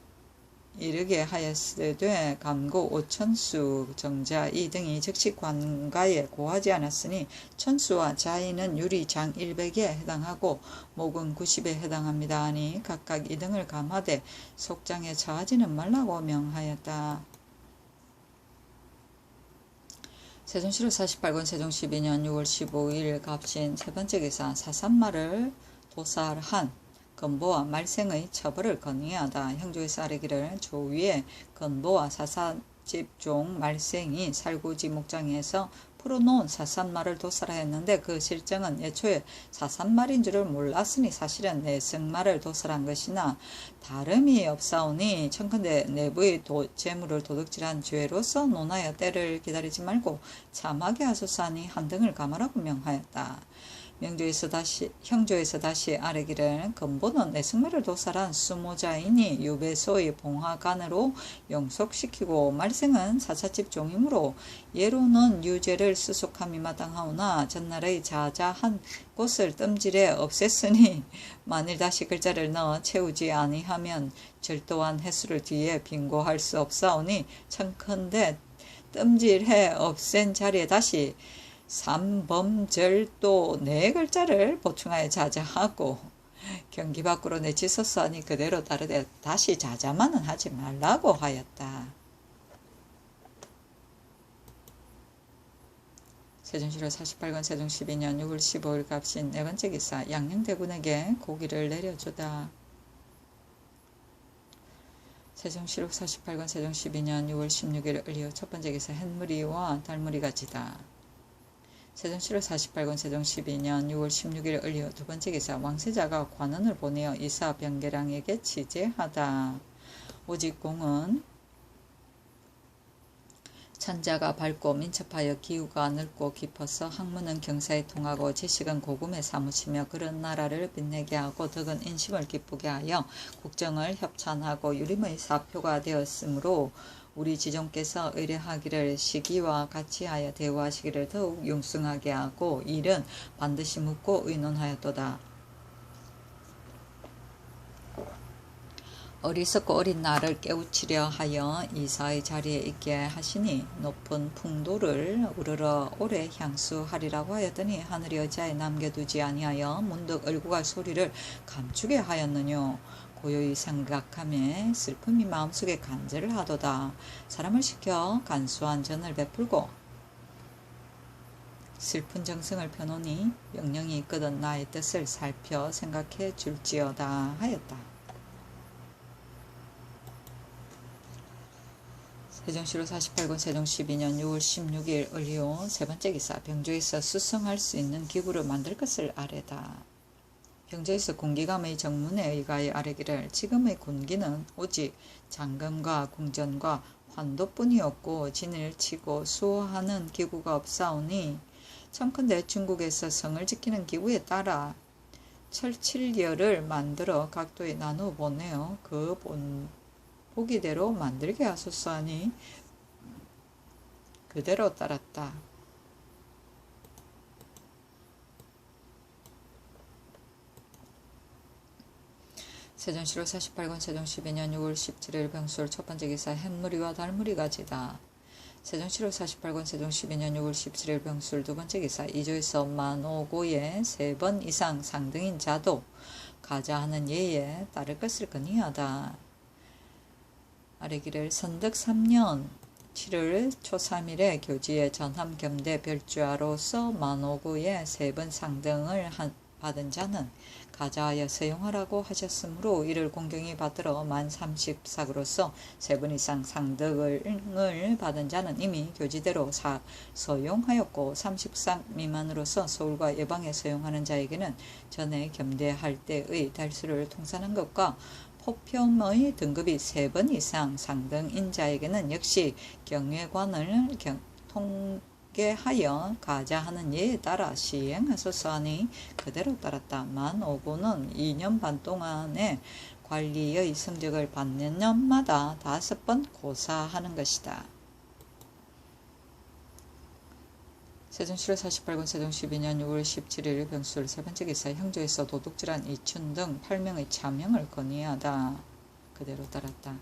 이르게 하였으되 감고 5천수 정자 이 등이 즉시 관가에 고하지 않았으니 천수와 자인은 유리 장 100에 해당하고 목은 90에 해당합니다 하니 각각 이 등을 감하되 속장에 처하지는 말라고 명하였다. 세종시로 48권 세종 12년 6월 15일 갑신 세 번째 기사 사산마를 도살한 건보와 말생의 처벌을 건의하다. 형조에서 아뢰기를 조위에 건보와 사사집종 말생이 살구지 목장에서 풀어놓은 사산말을 도살하였는데 그 실정은 애초에 사산말인 줄을 몰랐으니 사실은 내승말을 도살한 것이나 다름이 없사오니 청컨대 내부의 재물을 도둑질한 죄로서 논하여 때를 기다리지 말고 참하게 하소서하니 한 등을 감하라고 명하였다. 형조에서 다시 아뢰기를 건보는 내승말을 도살한 수모자이니 유배소의 봉화관으로 용속시키고 말생은 사사집 종이므로 예로는 유죄를 수속함이 마땅하오나 전날의 자자한 곳을 뜸질에 없앴으니 만일 다시 글자를 넣어 채우지 아니하면 절도한 횟수를 뒤에 빙고할 수 없사오니 청컨대 뜸질해 없앤 자리에 다시 삼범절도 4글자를 보충하여 자자하고 경기 밖으로 내치소서 하니 그대로 다르되 다시 자자만은 하지 말라고 하였다. 세종시로 48권 세종 12년 6월 15일 갑신 네 번째 기사 양녕대군에게 고기를 내려주다. 세종시록 48권 세종 12년 6월 16일 을리오 첫 번째 기사 햇무리와 달무리가 지다. 세종시록 48권 세종 12년 6월 16일 을리오 두 번째 기사 왕세자가 관원을 보내어 이사 병계량에게 치제하다. 오직 공은 천자가 밝고 민첩하여 기후가 넓고 깊어서 학문은 경사에 통하고 지식은 고금에 사무치며 그런 나라를 빛내게 하고 덕은 인심을 기쁘게 하여 국정을 협찬하고 유림의 사표가 되었으므로 우리 지존께서 의뢰하기를 시기와 같이 하여 대우하시기를 더욱 융숭하게 하고 일은 반드시 묻고 의논하였도다. 어리석고 어린 나를 깨우치려 하여 이사의 자리에 있게 하시니 높은 풍도를 우러러 오래 향수하리라고 하였더니 하늘이 어찌하여 남겨두지 아니하여 문득 얼굴과 소리를 감추게 하였느뇨. 고요히 생각하며 슬픔이 마음속에 간절을 하도다. 사람을 시켜 간소한 전을 베풀고 슬픈 정성을 펴놓으니 영령이 있거든 나의 뜻을 살펴 생각해 줄지어다 하였다. 세종시록 48권 세종 12년 6월 16일 을리오 세 번째 기사 병조에서 수성할 수 있는 기구를 만들 것을 아뢰다. 병조에서 군기감의 정문에 의가에 아뢰기를 지금의 군기는 오직 장검과 궁전과 환도뿐이었고 진을 치고 수호하는 기구가 없사오니 청컨대 중국에서 성을 지키는 기구에 따라 철칠열을 만들어 각도에 나누어 보내어 그 보기대로 만들게 하소서 하니 그대로 따랐다. 세종시록 48권 세종 12년 6월 17일 병술 첫 번째 기사 햇무리와 달무리가 지다. 세종시록 48권 세종 12년 6월 17일 병술 두 번째 기사 이조에서 만오고에 3번 이상 상등인 자도 가자 하는 예에 따를 것을 건의하다. 아래기를 선덕 3년 7월 초 3일에 교지에 전함 겸대 별주아로서 만오구에 3번 상등을 받은 자는 가자하여 서용하라고 하셨으므로 이를 공경히 받들어 만 30삭으로서 3번 이상 상등을 받은 자는 이미 교지대로 서용하였고 30삭 미만으로서 서울과 예방에 서용하는 자에게는 전에 겸대할 때의 달수를 통산한 것과 포평의 등급이 3번 이상 상등인 자에게는 역시 경외관을 통계하여 가자 하는 예에 따라 시행하소서 하니 그대로 따랐다. 만 5구는 2년 반 동안의 관리의 성적을 받는 년마다 5번 고사하는 것이다. 세종시록 48권 세종 12년 6월 17일 병술 세 번째 기사 형조에서 도둑질한 이춘 등 8명의 차명을 건의하다. 그대로 따랐다.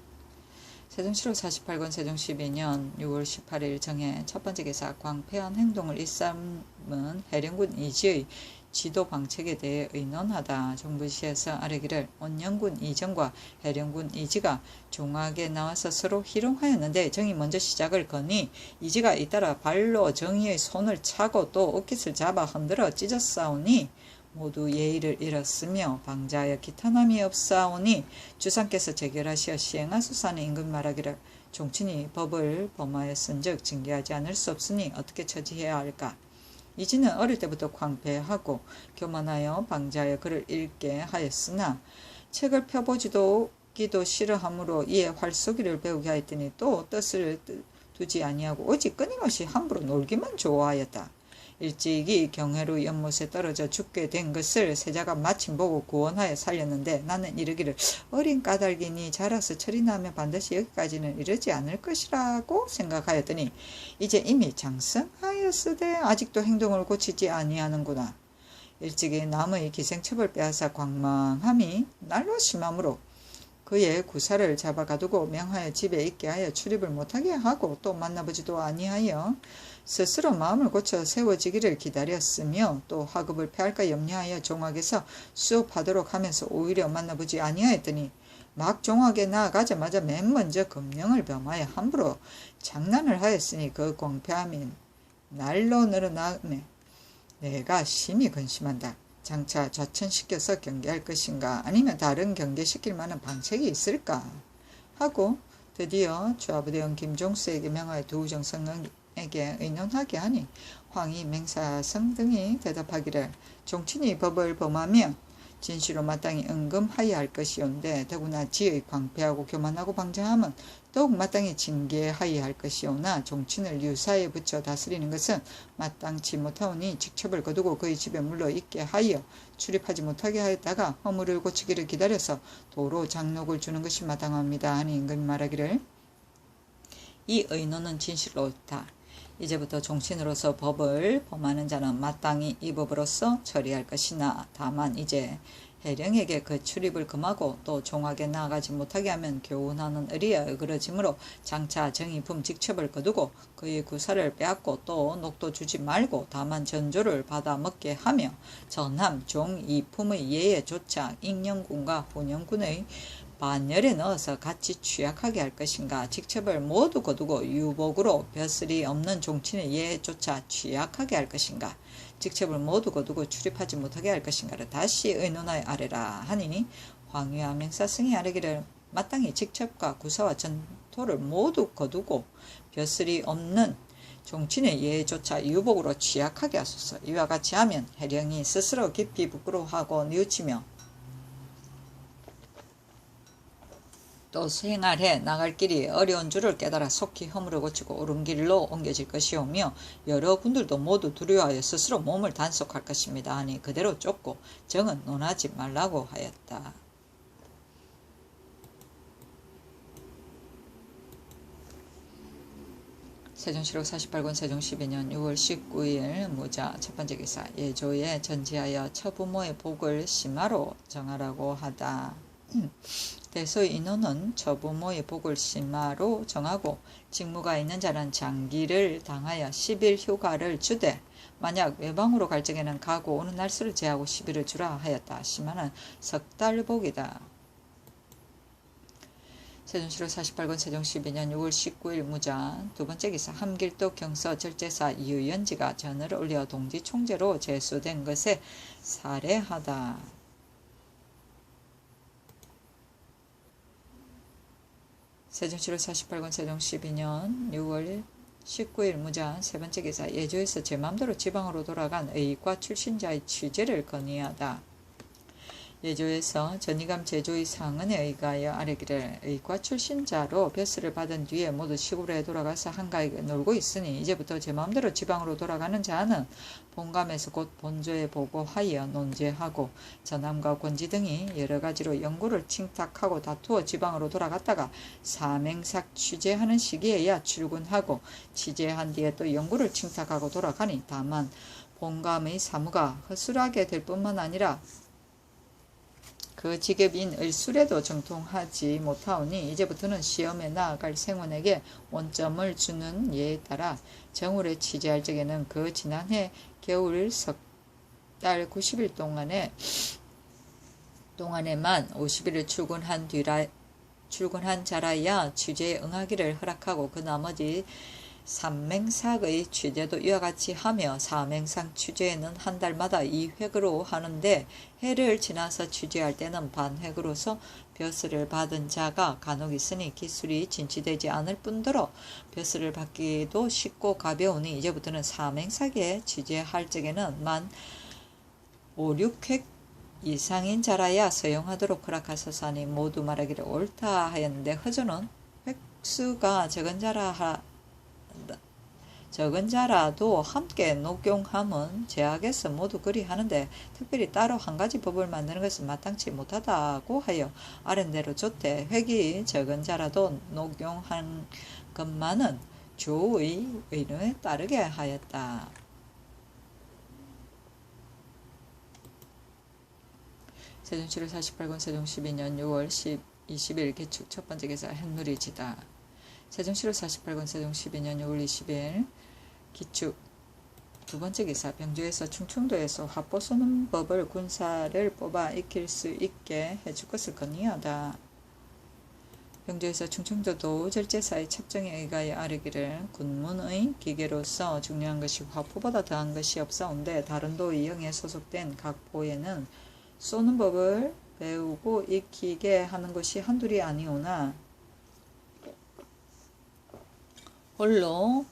세종시록 48권 세종 12년 6월 18일 정해 첫 번째 기사 광패한 행동을 일삼은 해령군 이지의 지도 방책에 대해 의논하다. 정부시에서 아뢰기를 온영군 이정과 해령군 이지가 종하게 나와서 서로 희롱하였는데 정이 먼저 시작을 거니 이지가 잇따라 발로 정의의 손을 차고 또 옷깃을 잡아 흔들어 찢었사오니 모두 예의를 잃었으며 방자하여 기탄함이 없사오니 주상께서 재결하시어 시행하소서하는 임금 말하기를 종친이 법을 범하였은즉 징계하지 않을 수 없으니 어떻게 처지해야 할까. 이지는 어릴 때부터 광패하고 교만하여 방자하여 글을 읽게 하였으나 책을 펴보지도 기도 싫어하므로 이에 활쏘기를 배우게 하였더니 또 뜻을 두지 아니하고 오직 끊임없이 함부로 놀기만 좋아하였다. 일찍이 경회로 연못에 떨어져 죽게 된 것을 세자가 마침 보고 구원하여 살렸는데 나는 이르기를 어린 까닭이니 자라서 철이 나면 반드시 여기까지는 이르지 않을 것이라고 생각하였더니 이제 이미 장성하였으되 아직도 행동을 고치지 아니하는구나. 일찍이 남의 기생첩을 빼앗아 광망함이 날로 심함으로 그의 구사를 잡아 가두고 명하여 집에 있게 하여 출입을 못하게 하고 또 만나보지도 아니하여 스스로 마음을 고쳐 세워지기를 기다렸으며 또 화급을 패할까 염려하여 종학에서 수업하도록 하면서 오히려 만나보지 아니하였더니 막 종학에 나아가자마자 맨 먼저 금령을 범하여 함부로 장난을 하였으니 그 공패함이 날로 늘어나매 내가 심히 근심한다. 장차 좌천시켜서 경계할 것인가 아니면 다른 경계시킬 만한 방책이 있을까. 하고 드디어 좌부대원 김종수에게 명하여 두정성에게 의논하게 하니 황희, 맹사성 등이 대답하기를 종친이 법을 범하며 진시로 마땅히 은금하여야 할 것이온데 더구나 지의 광폐하고 교만하고 방자함은 더욱 마땅히 징계하여야 할 것이오나 종친을 유사에 붙여 다스리는 것은 마땅치 못하오니 직첩을 거두고 그의 집에 물러 있게 하여 출입하지 못하게 하였다가 허물을 고치기를 기다려서 도로 장록을 주는 것이 마땅합니다 하니 임금이 말하기를 이 의논은 진실로 옳다. 이제부터 종친으로서 법을 범하는 자는 마땅히 이 법으로서 처리할 것이나 다만 이제 해령에게 그 출입을 금하고 또 종하게 나아가지 못하게 하면 교훈하는 의리에 어그러짐으로 장차 정의품 직첩을 거두고 그의 구사를 빼앗고 또 녹도 주지 말고 다만 전조를 받아 먹게 하며 전함 종 이품의 예에조차 익령군과 본영군의 반열에 넣어서 같이 취약하게 할 것인가 직첩을 모두 거두고 유복으로 벼슬이 없는 종친의 예조차 취약하게 할 것인가 직첩을 모두 거두고 출입하지 못하게 할 것인가를 다시 의논하여 아뢰라 하니 황유와 맹사성이 아뢰기를 마땅히 직첩과 구사와 전토를 모두 거두고 벼슬이 없는 종친의 예조차 유복으로 취약하게 하소서. 이와 같이 하면 해령이 스스로 깊이 부끄러워하고 뉘우치며 또 생활해 나갈 길이 어려운 줄을 깨달아 속히 허물을 고치고 옳은 길로 옮겨질 것이오며 여러 군들도 모두 두려워하여 스스로 몸을 단속할 것입니다 하니 그대로 쫓고 정은 논하지 말라고 하였다. 세종시록 48권 세종 12년 6월 19일 무자 첫번째 기사 예조에 전지하여 처부모의 복을 심화로 정하라고 하다. 대소의 인원은 처부모의 복을 심화로 정하고 직무가 있는 자는 장기를 당하여 10일 휴가를 주되 만약 외방으로 갈 적에는 가고 오는 날수를 제하고 10일을 주라 하였다. 심화는 석 달 복이다. 세종시록 48권 세종 12년 6월 19일 무자 두번째 기사 함길도 경서 절제사 이유연지가 전을 올려 동지 총재로 제수된 것에 살해하다. 세종시록 48권 세종 12년 6월 19일 무자 세번째 기사 예조에서 제 맘대로 지방으로 돌아간 의과 출신자의 취재를 건의하다. 예조에서 전이감 제조의 상은에 의하여 아뢰기를 의과 출신자로 벼슬을 받은 뒤에 모두 시골에 돌아가서 한가하게 놀고 있으니 이제부터 제 마음대로 지방으로 돌아가는 자는 본감에서 곧 본조에 보고하여 논제하고 전함과 권지 등이 여러 가지로 연구를 칭탁하고 다투어 지방으로 돌아갔다가 사맹삭 취재하는 시기에야 출근하고 취재한 뒤에 또 연구를 칭탁하고 돌아가니 다만 본감의 사무가 허술하게 될 뿐만 아니라 그 직업인 을술에도 정통하지 못하오니 이제부터는 시험에 나아갈 생원에게 원점을 주는 예에 따라 정월에 취재할 적에는 그 지난해 겨울 석 달 90일 동안에만 50일을 출근한 자라야 취재에 응하기를 허락하고 그 나머지 삼맹삭의 취재도 이와 같이 하며 사맹삭 취재는 한 달마다 2획으로 하는데 해를 지나서 취재할 때는 반획으로서 벼슬을 받은 자가 간혹 있으니 기술이 진취되지 않을 뿐더러 벼슬을 받기도 쉽고 가벼우니 이제부터는 사맹삭에 취재할 적에는 만 5, 6획 이상인 자라야 서용하도록 허락하소서하니 모두 말하기를 옳다 하였는데 허조는 획수가 적은 자라도 함께 녹용함은 제약에서 모두 그리 하는데 특별히 따로 한 가지 법을 만드는 것은 마땅치 못하다고 하여 아랫대로 줬대. 획이 적은 자라도 녹용한 것만은 조의 의논에 따르게 하였다. 세종시록 48권 세종 12년 6월 20일 개축 첫번째 기사 햇누리지다. 세종시록 48권 세종 12년 6월 20일 기축 두번째 기사 병조에서 충청도에서 화포 쏘는 법을 군사를 뽑아 익힐 수 있게 해줄 것을 건의하다. 병조에서 충청도도 절제사의 첩정에 의하여 아뢰기를 군문의 기계로서 중요한 것이 화포보다 더한 것이 없사온데 다른 도 이형에 소속된 각 보에는 쏘는 법을 배우고 익히게 하는 것이 한둘이 아니오나 홀로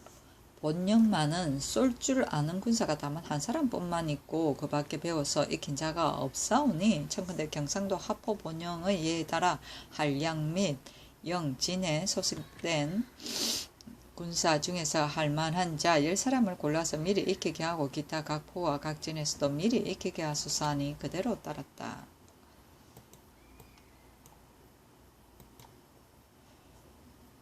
본령만은 쏠 줄 아는 군사가 다만 한 사람뿐만 있고 그 밖에 배워서 익힌 자가 없사오니 청컨대 경상도 하포 본령의 예에 따라 한량 및 영진에 소속된 군사 중에서 할만한 자 10사람을 골라서 미리 익히게 하고 기타 각 포와 각 진에서도 미리 익히게 하소서 하니 그대로 따랐다.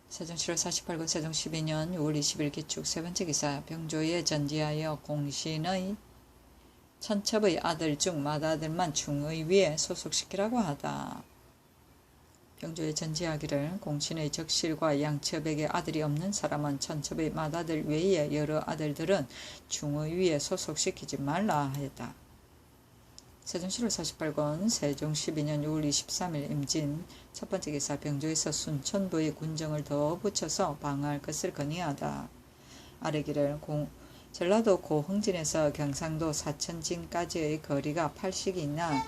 세종 7월 48군 세종 12년 6월 20일 기축 세번째 기사 병조에 전지하여 공신의 천첩의 아들 중 맏아들만 중의위에 소속시키라고 하다. 병조에 전지하기를 공신의 적실과 양첩에게 아들이 없는 사람은 천첩의 맏아들 외에 여러 아들들은 중의위에 소속시키지 말라 하였다. 세종 7월 48권 세종 12년 6월 23일 임진 첫번째 기사 병조에서 순천부의 군정을 더 붙여서 방어할 것을 건의하다. 아래기를 전라도 고흥진에서 경상도 사천진까지의 거리가 8식이 있나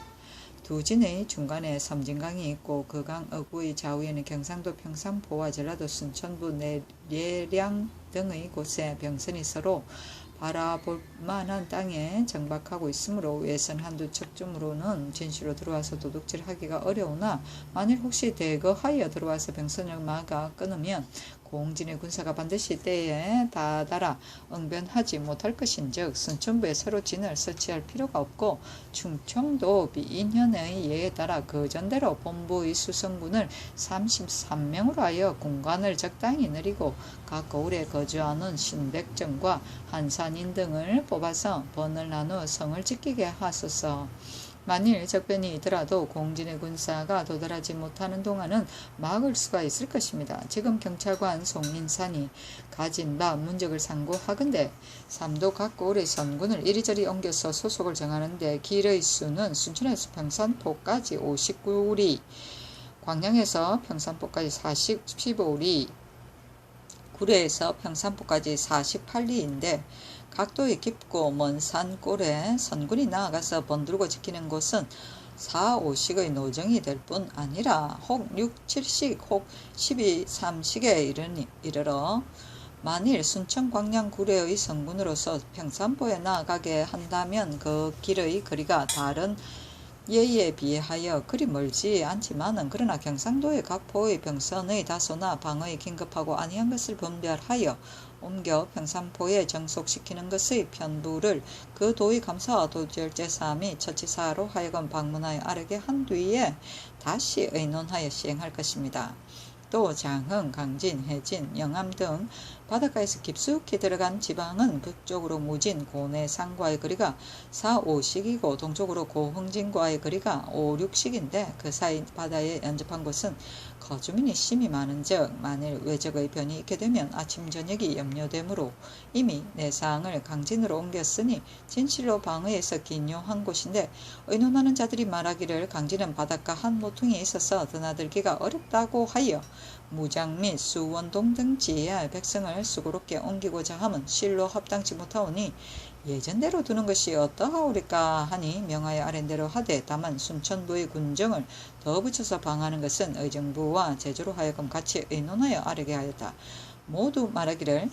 두 진의 중간에 섬진강이 있고 그 강 어구의 좌우에는 경상도 평산포와 전라도 순천부 내례량 등의 곳에 병선이 서로 바라볼 만한 땅에 정박하고 있으므로 외선 한두 척쯤으로는 진시로 들어와서 도둑질하기가 어려우나 만일 혹시 대거하여 들어와서 병선을 막아 끊으면 공진의 군사가 반드시 때에 다다라 응변하지 못할 것인즉 순천부에 새로 진을 설치할 필요가 없고 충청도 비인현의 예에 따라 그 전대로 본부의 수성군을 33명으로 하여 군관을 적당히 내리고 각 거울에 거주하는 신백정과 한산인 등을 뽑아서 번을 나누어 성을 지키게 하소서. 만일 적변이 있더라도 공진의 군사가 도달하지 못하는 동안은 막을 수가 있을 것입니다. 지금 경찰관 송인산이 가진 바 문적을 상고하건대 삼도 각 고을의 선군을 이리저리 옮겨서 소속을 정하는데 길의 수는 순천에서 평산포까지 59리, 광양에서 평산포까지 15리, 구례에서 평산포까지 48리인데 각도의 깊고 먼 산골에 선군이 나아가서 번들고 지키는 곳은 4, 5식의 노정이 될 뿐 아니라 혹 6, 7식, 혹 12, 3식에 이르러 만일 순천 광양 구례의 선군으로서 평산포에 나아가게 한다면 그 길의 거리가 다른 예에 비하여 그리 멀지 않지만은 그러나 경상도의 각 포의 병선의 다소나 방어에 긴급하고 아니한 것을 분별하여 옮겨 평산포에 정속시키는 것의 편부를 그 도의 감사와 도절제사 및 처치사로 하여금 방문하여 아래게 한 뒤에 다시 의논하여 시행할 것입니다. 또 장흥, 강진, 해진, 영암 등 바닷가에서 깊숙이 들어간 지방은 북쪽으로 무진, 고내산과의 거리가 4, 5식이고 동쪽으로 고흥진과의 거리가 5, 6식인데 그 사이 바다에 연접한 곳은 거주민이 심히 많은즉 만일 외적의 변이 있게 되면 아침 저녁이 염려되므로 이미 내상을 강진으로 옮겼으니 진실로 방어에서 기묘한 곳인데 의논하는 자들이 말하기를 강진은 바닷가 한 모퉁이에 있어서 드나들기가 어렵다고 하여 무장 및 수원동 등 지혜할 백성을 수고롭게 옮기고자 함은 실로 합당치 못하오니 예전대로 두는 것이 어떠하오리까 하니 명하여 아랜대로 하되 다만 순천부의 군정을 더 붙여서 방하는 것은 의정부와 제주로 하여금 같이 의논하여 아뢰게 하였다. 모두 말하기를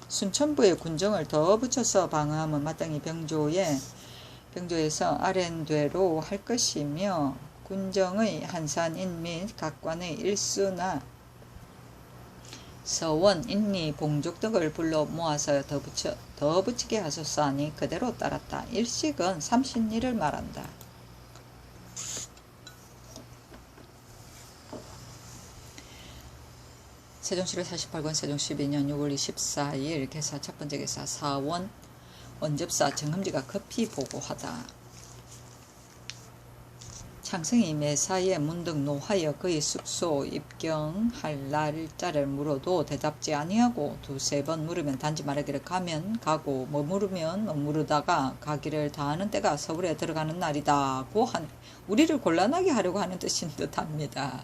순천부의 군정을 더 붙여서 방어함은 마땅히 병조에서 아랜대로 할 것이며 군정의 한산인 및 각관의 일수나 서원, 인리, 봉족 등을 불러 모아서 더 붙이게 하소서 하니 그대로 따랐다. 일식은 30리를 말한다. 세종 7월 48권 세종 12년 6월 24일 개사 첫번째 개사 사원 원접사 정흠지가 급히 보고하다. 창승이 매사에 문득 노하여 그의 숙소 입경할 날짜를 물어도 대답지 아니하고 두세 번 물으면 단지 말하기를 가면 가고 머무르면 머무르다가 가기를 다하는 때가 서울에 들어가는 날이다고 우리를 곤란하게 하려고 하는 뜻인 듯합니다.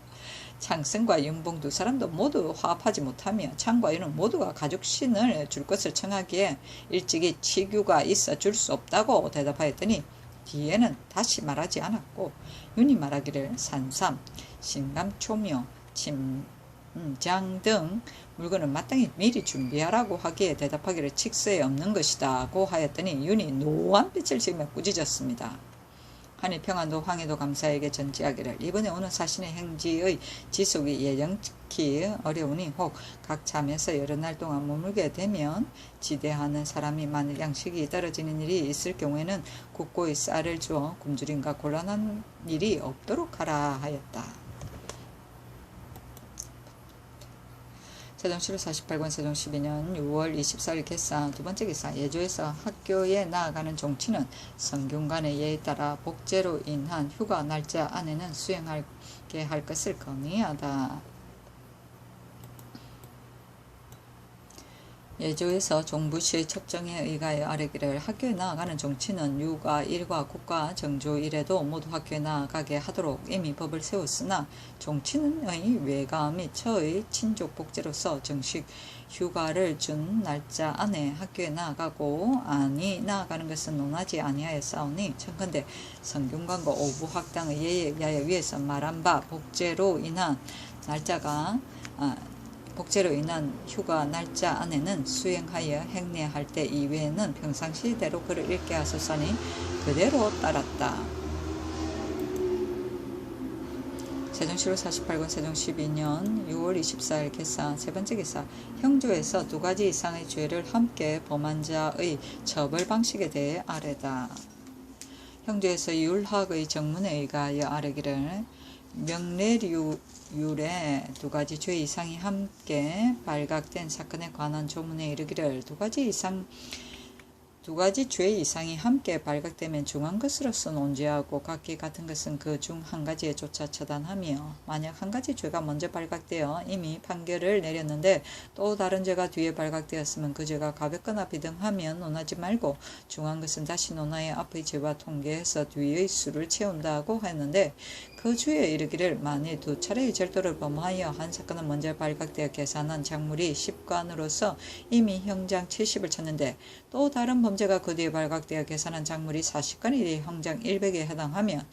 창승과 윤봉 두 사람도 모두 화합하지 못하며 창과 윤은 모두가 가죽신을 줄 것을 청하기에 일찍이 치규가 있어 줄 수 없다고 대답하였더니 뒤에는 다시 말하지 않았고 윤이 말하기를 산삼, 신감초묘, 장 등 물건을 마땅히 미리 준비하라고 하기에 대답하기를 칙서에 없는 것이다고 하였더니 윤이 노한 빛을 지으며 꾸짖었습니다. 하니 평안도 황해도 감사에게 전지하기를 이번에 오는 사신의 행지의 지속이 예정치 어려우니 혹 각 잠에서 여러 날 동안 머물게 되면 지대하는 사람이 만일 양식이 떨어지는 일이 있을 경우에는 국고의 쌀을 주어 굶주림과 곤란한 일이 없도록 하라 하였다. 세종 7월 48권 세종 12년 6월 24일 개사 두번째 기사 예조에서 학교에 나아가는 종치는 성균관의 예에 따라 복제로 인한 휴가 날짜 안에는 수행하게 할 것을 건의하다. 예조에서 종부시의 첩정에 의하여 아뢰기를 학교에 나아가는 종치는 육아일과 국가 정조일에도 모두 학교에 나아가게 하도록 이미 법을 세웠으나 종치는의 외가 및 처의 친족 복제로서 정식 휴가를 준 날짜 안에 학교에 나아가고 아니 나아가는 것은 논하지 아니하였사오니 청컨대 성균관과 오부학당의 예에 의하여 위에서 말한 바 복제로 인한 휴가 날짜 안에는 수행하여 행례할 때 이외에는 평상시대로 글을 읽게 하소서니 그대로 따랐다. 세종 7월 48권 세종 12년 6월 24일 개사 세번째 기사 형조에서 2가지 이상의 죄를 함께 범한 자의 처벌 방식에 대해 아뢰다. 형조에서 율학의 정문에 의하여 아뢰기를 명례율에 2가지 죄 이상이 함께 발각된 사건에 관한 조문에 이르기를 2가지 죄 이상이 함께 발각되면 중한 것으로서 논지하고 각기 같은 것은 그 중 한 가지에 조차 처단하며 만약 한 가지 죄가 먼저 발각되어 이미 판결을 내렸는데 또 다른 죄가 뒤에 발각되었으면 그 죄가 가볍거나 비등하면 논하지 말고 중한 것은 다시 논하여 앞의 죄와 통계해서 뒤의 수를 채운다고 하였는데 그 주에 이르기를 만일 2차례의 절도를 범하여 한 사건은 먼저 발각되어 계산한 작물이 10관으로서 이미 형장 70을 쳤는데 또 다른 범죄가 그 뒤에 발각되어 계산한 작물이 40관이 형장 100에 해당하면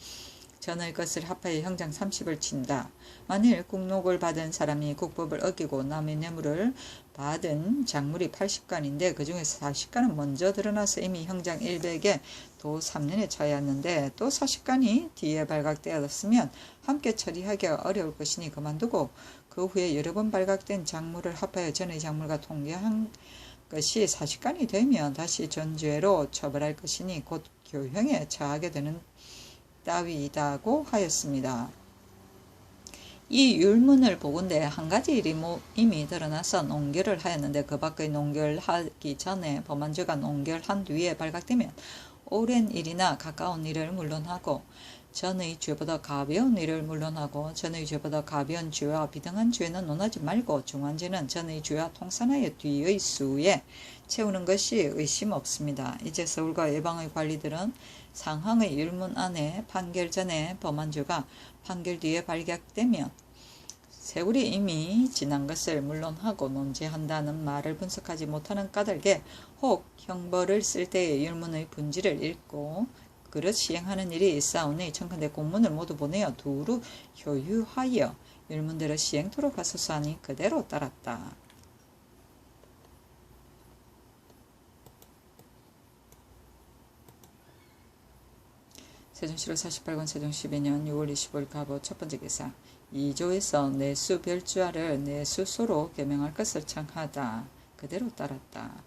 전의 것을 합하여 형장 30을 친다. 만일 국록을 받은 사람이 국법을 어기고 남의 뇌물을 받은 작물이 80관인데 그 중에서 40관은 먼저 드러나서 이미 형장 100에 도 3년에 처하였는데 또 40관이 뒤에 발각되었으면 함께 처리하기 어려울 것이니 그만두고 그 후에 여러 번 발각된 작물을 합하여 전의 작물과 통계한 것이 40관이 되면 다시 전죄로 처벌할 것이니 곧 교형에 처하게 되는 따위이다고 하였습니다. 이 율문을 보건대 한 가지 일이 이미 드러나서 논결을 하였는데 그 밖의 논결하기 전에 범한 죄가 논결한 뒤에 발각되면 오랜 일이나 가까운 일을 물론하고 전의 죄보다 가벼운 일을 물론하고 전의 죄보다 가벼운 죄와 비등한 죄는 논하지 말고 중한 죄는 전의 죄와 통산하여 뒤의 수에 채우는 것이 의심 없습니다. 이제 서울과 예방의 관리들은 상항의 율문 안에 판결 전에 범한 죄가 판결 뒤에 발각되면 세월이 이미 지난 것을 물론하고 논지한다는 말을 분석하지 못하는 까닭에 혹 형벌을 쓸 때의 율문의 분지를 읽고 그릇 시행하는 일이 있사오니 청컨대 공문을 모두 보내어 두루 효유하여 율문대로 시행토록 하소서 하니 그대로 따랐다. 세종 7월 48권 세종 12년 6월 25일 가보 첫번째 기사 2조에서 내수 별주화를 내수소로 개명할 것을 청하다. 그대로 따랐다.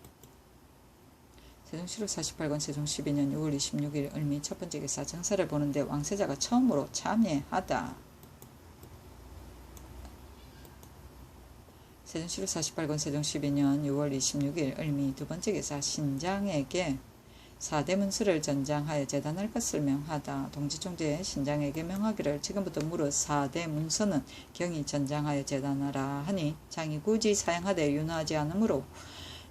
세종 7월 48권 세종 12년 6월 26일 을미 첫번째 기사 정사를 보는데 왕세자가 처음으로 참여하다. 세종 7월 48권 세종 12년 6월 26일 을미 두번째 기사 신장에게 4대 문서를 전장하여 제단할 것을 명하다. 동지총재의 신장에게 명하기를 지금부터 무릇 4대 문서는 경이 전장하여 제단하라 하니 장이 굳이 사양하되 윤하지 않으므로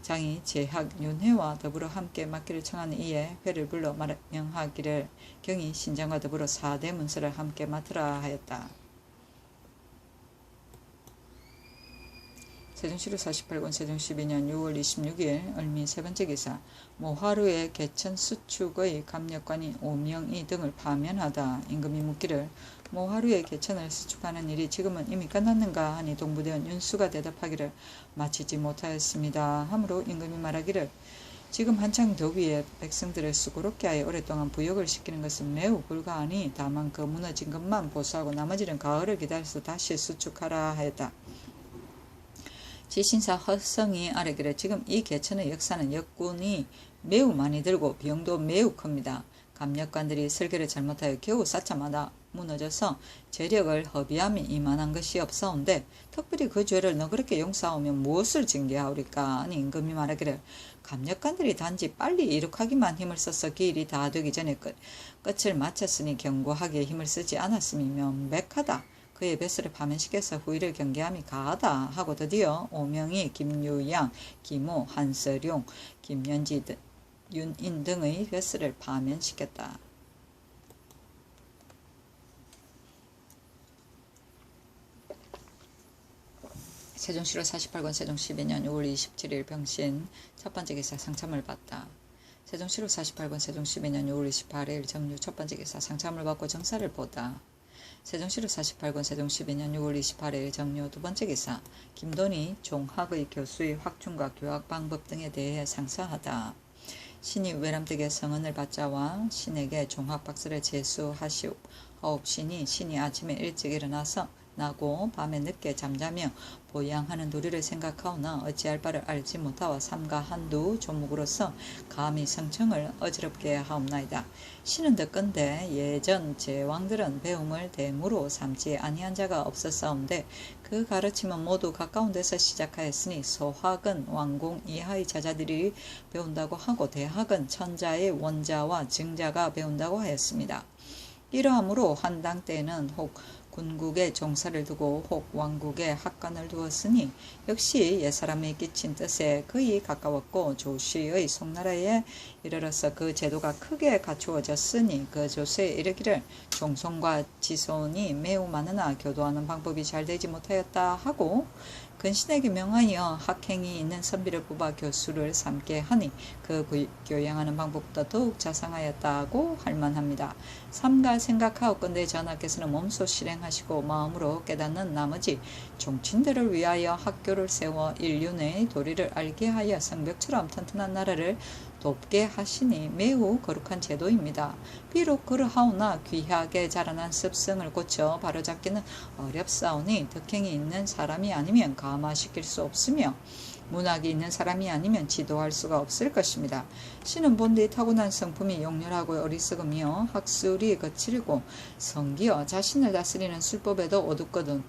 장이 제학 윤회와 더불어 함께 맡기를 청하는 이에 회를 불러 명하기를 경이 신장과 더불어 4대 문서를 함께 맡으라 하였다. 세종시로 48권 세종 12년 6월 26일 을미 세 번째 기사. 모하루의 개천 수축의 감력관이 오명이 등을 파면하다. 임금이 묻기를 모하루의 개천을 수축하는 일이 지금은 이미 끝났는가 하니 동부대원 윤수가 대답하기를 마치지 못하였습니다. 하므로 임금이 말하기를 지금 한창 더위에 백성들을 수고롭게 하여 오랫동안 부역을 시키는 것은 매우 불가하니 다만 그 무너진 것만 보수하고 나머지는 가을을 기다려서 다시 수축하라 하였다. 지신사 허성이 아뢰기를 지금 이 개천의 역사는 역군이 매우 많이 들고 비용도 매우 큽니다. 감력관들이 설계를 잘못하여 겨우 쌓자마자 무너져서 재력을 허비함이 이만한 것이 없사온데 특별히 그 죄를 너그럽게 용서하오면 무엇을 징계하오리까 하니 임금이 말하기를 감력관들이 단지 빨리 이룩하기만 힘을 써서 기일이 다 되기 전에 끝을 마쳤으니 경고하기에 힘을 쓰지 않았음이 명백하다. 그의 뱃슬을 파면시켜서 후일을 경계함이 가하다 하고 드디어 오명이 김유양, 김호, 한서룡, 김연지, 윤인 등의 뱃슬을 파면시켰다. 세종시로 48권 세종 12년 6월 27일 병신 첫 번째 기사 상참을 받다. 세종시로 48권 세종 12년 6월 28일 정유 첫 번째 기사 상참을 받고 정사를 보다. 세종시로 48권 세종 12년 6월 28일 정유 두 번째 기사. 김돈이 종학의 교수의 확충과 교학 방법 등에 대해 상사하다. 신이 외람되게 성언을 받자와 신에게 종학 박사를 제수하옵시니 신이 아침에 일찍 일어나서 나고 밤에 늦게 잠자며 보양하는 도리를 생각하오나 어찌할 바를 알지 못하와 삼가 한두 조목으로서 감히 성청을 어지럽게 하옵나이다. 신은 듣건대 예전 제왕들은 배움을 대무로 삼지 아니한 자가 없었사온데 그 가르침은 모두 가까운 데서 시작하였으니 소학은 왕공 이하의 자자들이 배운다고 하고 대학은 천자의 원자와 증자가 배운다고 하였습니다. 이러하므로 한당 때에는 혹 군국에 종사를 두고 혹 왕국에 학관을 두었으니 역시 옛사람이 끼친 뜻에 거의 가까웠고 조시의 송나라에 이르러서 그 제도가 크게 갖추어졌으니 그 조서에 이르기를 종손과 지손이 매우 많으나 교도하는 방법이 잘 되지 못하였다 하고 근신에게 명하여 학행이 있는 선비를 뽑아 교수를 삼게 하니 그 교양하는 방법보다 더욱 자상하였다고 할만합니다. 삼가 생각하옵건대 전하께서는 몸소 실행하시고 마음으로 깨닫는 나머지 종친들을 위하여 학교를 세워 인류 내의 도리를 알게 하여 성벽처럼 튼튼한 나라를 돕게 하시니 매우 거룩한 제도입니다. 비록 그러하오나 귀하게 자라난 습성을 고쳐 바로잡기는 어렵사오니 덕행이 있는 사람이 아니면 감화시킬 수 없으며 문학이 있는 사람이 아니면 지도할 수가 없을 것입니다. 신은 본디 타고난 성품이 용렬하고 어리석으며 학술이 거칠고 성기어 자신을 다스리는 술법에도 어둡거든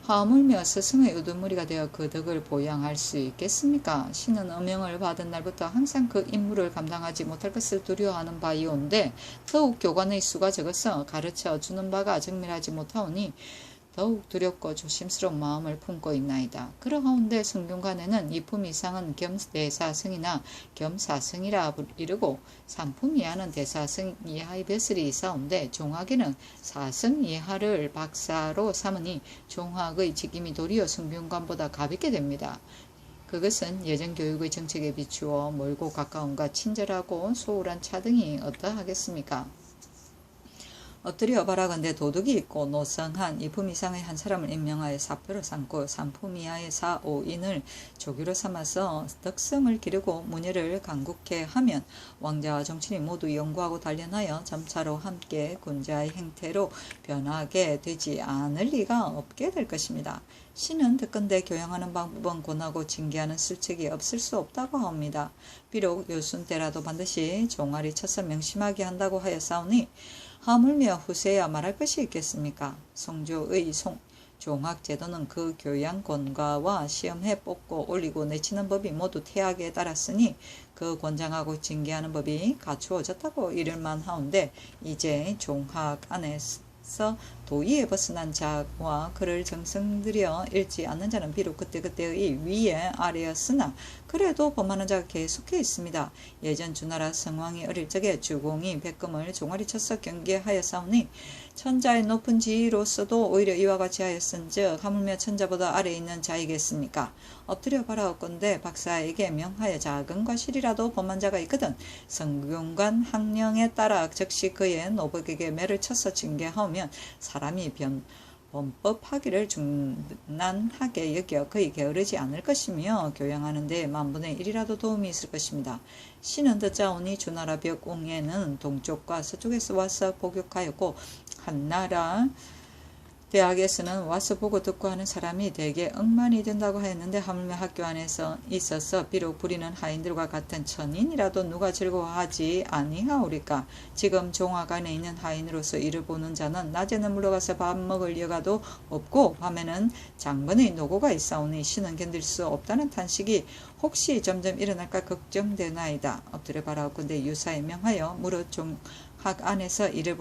하물며 스승의 우두머리가 되어 그 덕을 보양할 수 있겠습니까? 신은 어명을 받은 날부터 항상 그 임무를 감당하지 못할 것을 두려워하는 바이온데 더욱 교관의 수가 적어서 가르쳐 주는 바가 정밀하지 못하오니 더욱 두렵고 조심스러운 마음을 품고 있나이다. 그러하온데 성균관에는 이품 이상은 겸대사승이나 겸사승이라 이르고 삼품 이하는 대사승 이하의 뱃슬이 있사온데 종학에는 사승 이하를 박사로 삼으니 종학의 직임이 도리어 성균관보다 가볍게 됩니다. 그것은 예전 교육의 정책에 비추어 멀고 가까움과 친절하고 소홀한 차등이 어떠하겠습니까? 엎드려 바라건대 도덕이 있고 노성한 이품 이상의 한 사람을 임명하여 사표로 삼고 삼품 이하의 4, 5인을 조교로 삼아서 덕성을 기르고 문예를 강국해 하면 왕자와 정치인이 모두 연구하고 단련하여 점차로 함께 군자의 행태로 변하게 되지 않을 리가 없게 될 것입니다. 신은 듣건대 교양하는 방법은 권하고 징계하는 실책이 없을 수 없다고 합니다. 비록 요순 때라도 반드시 종아리 쳐서 명심하게 한다고 하였사오니 하물며 후세야 말할 것이 있겠습니까? 성조의 종학제도는 그 교양 권가와 시험해 뽑고 올리고 내치는 법이 모두 태학에 따랐으니 그 권장하고 징계하는 법이 갖추어졌다고 이를만 하온데 이제 종학 안에서 도의에 벗어난 자와 그를 정성들여 읽지 않는 자는 비록 그때그때의 위에 아래였으나 그래도 범하는 자가 계속해 있습니다. 예전 주나라 성왕이 어릴 적에 주공이 백금을 종아리 쳐서 경계하였사오니 천자의 높은 지위로서도 오히려 이와 같이 하였은즉 하물며 천자보다 아래에 있는 자이겠습니까? 엎드려 바라옵건대 박사에게 명하여 작은 과실이라도 범한 자가 있거든 성균관 학령에 따라 즉시 그의 노복에게 매를 쳐서 징계하면 사람이 범법하기를 중난하게 여겨 그의 게으르지 않을 것이며 교양하는 데 만분의 1이라도 도움이 있을 것입니다. 신은 듣자오니 주나라 벽옹에는 동쪽과 서쪽에서 와서 복역하였고 한나라 대학에서는 와서 보고 듣고 하는 사람이 대개 억만이 된다고 하였는데 하물며 학교 안에서 있어서 비록 부리는 하인들과 같은 천인이라도 누가 즐거워하지 아니하오리까. 지금 종화관에 있는 하인으로서 이를 보는 자는 낮에는 물러가서 밥 먹을 여가도 없고 밤에는 장번의 노고가 있사오니 신은 견딜 수 없다는 탄식이 혹시 점점 일어날까 걱정되나이다. 엎드려 바라옵건대 유사에 명하여 무릇 종학 안에서 이를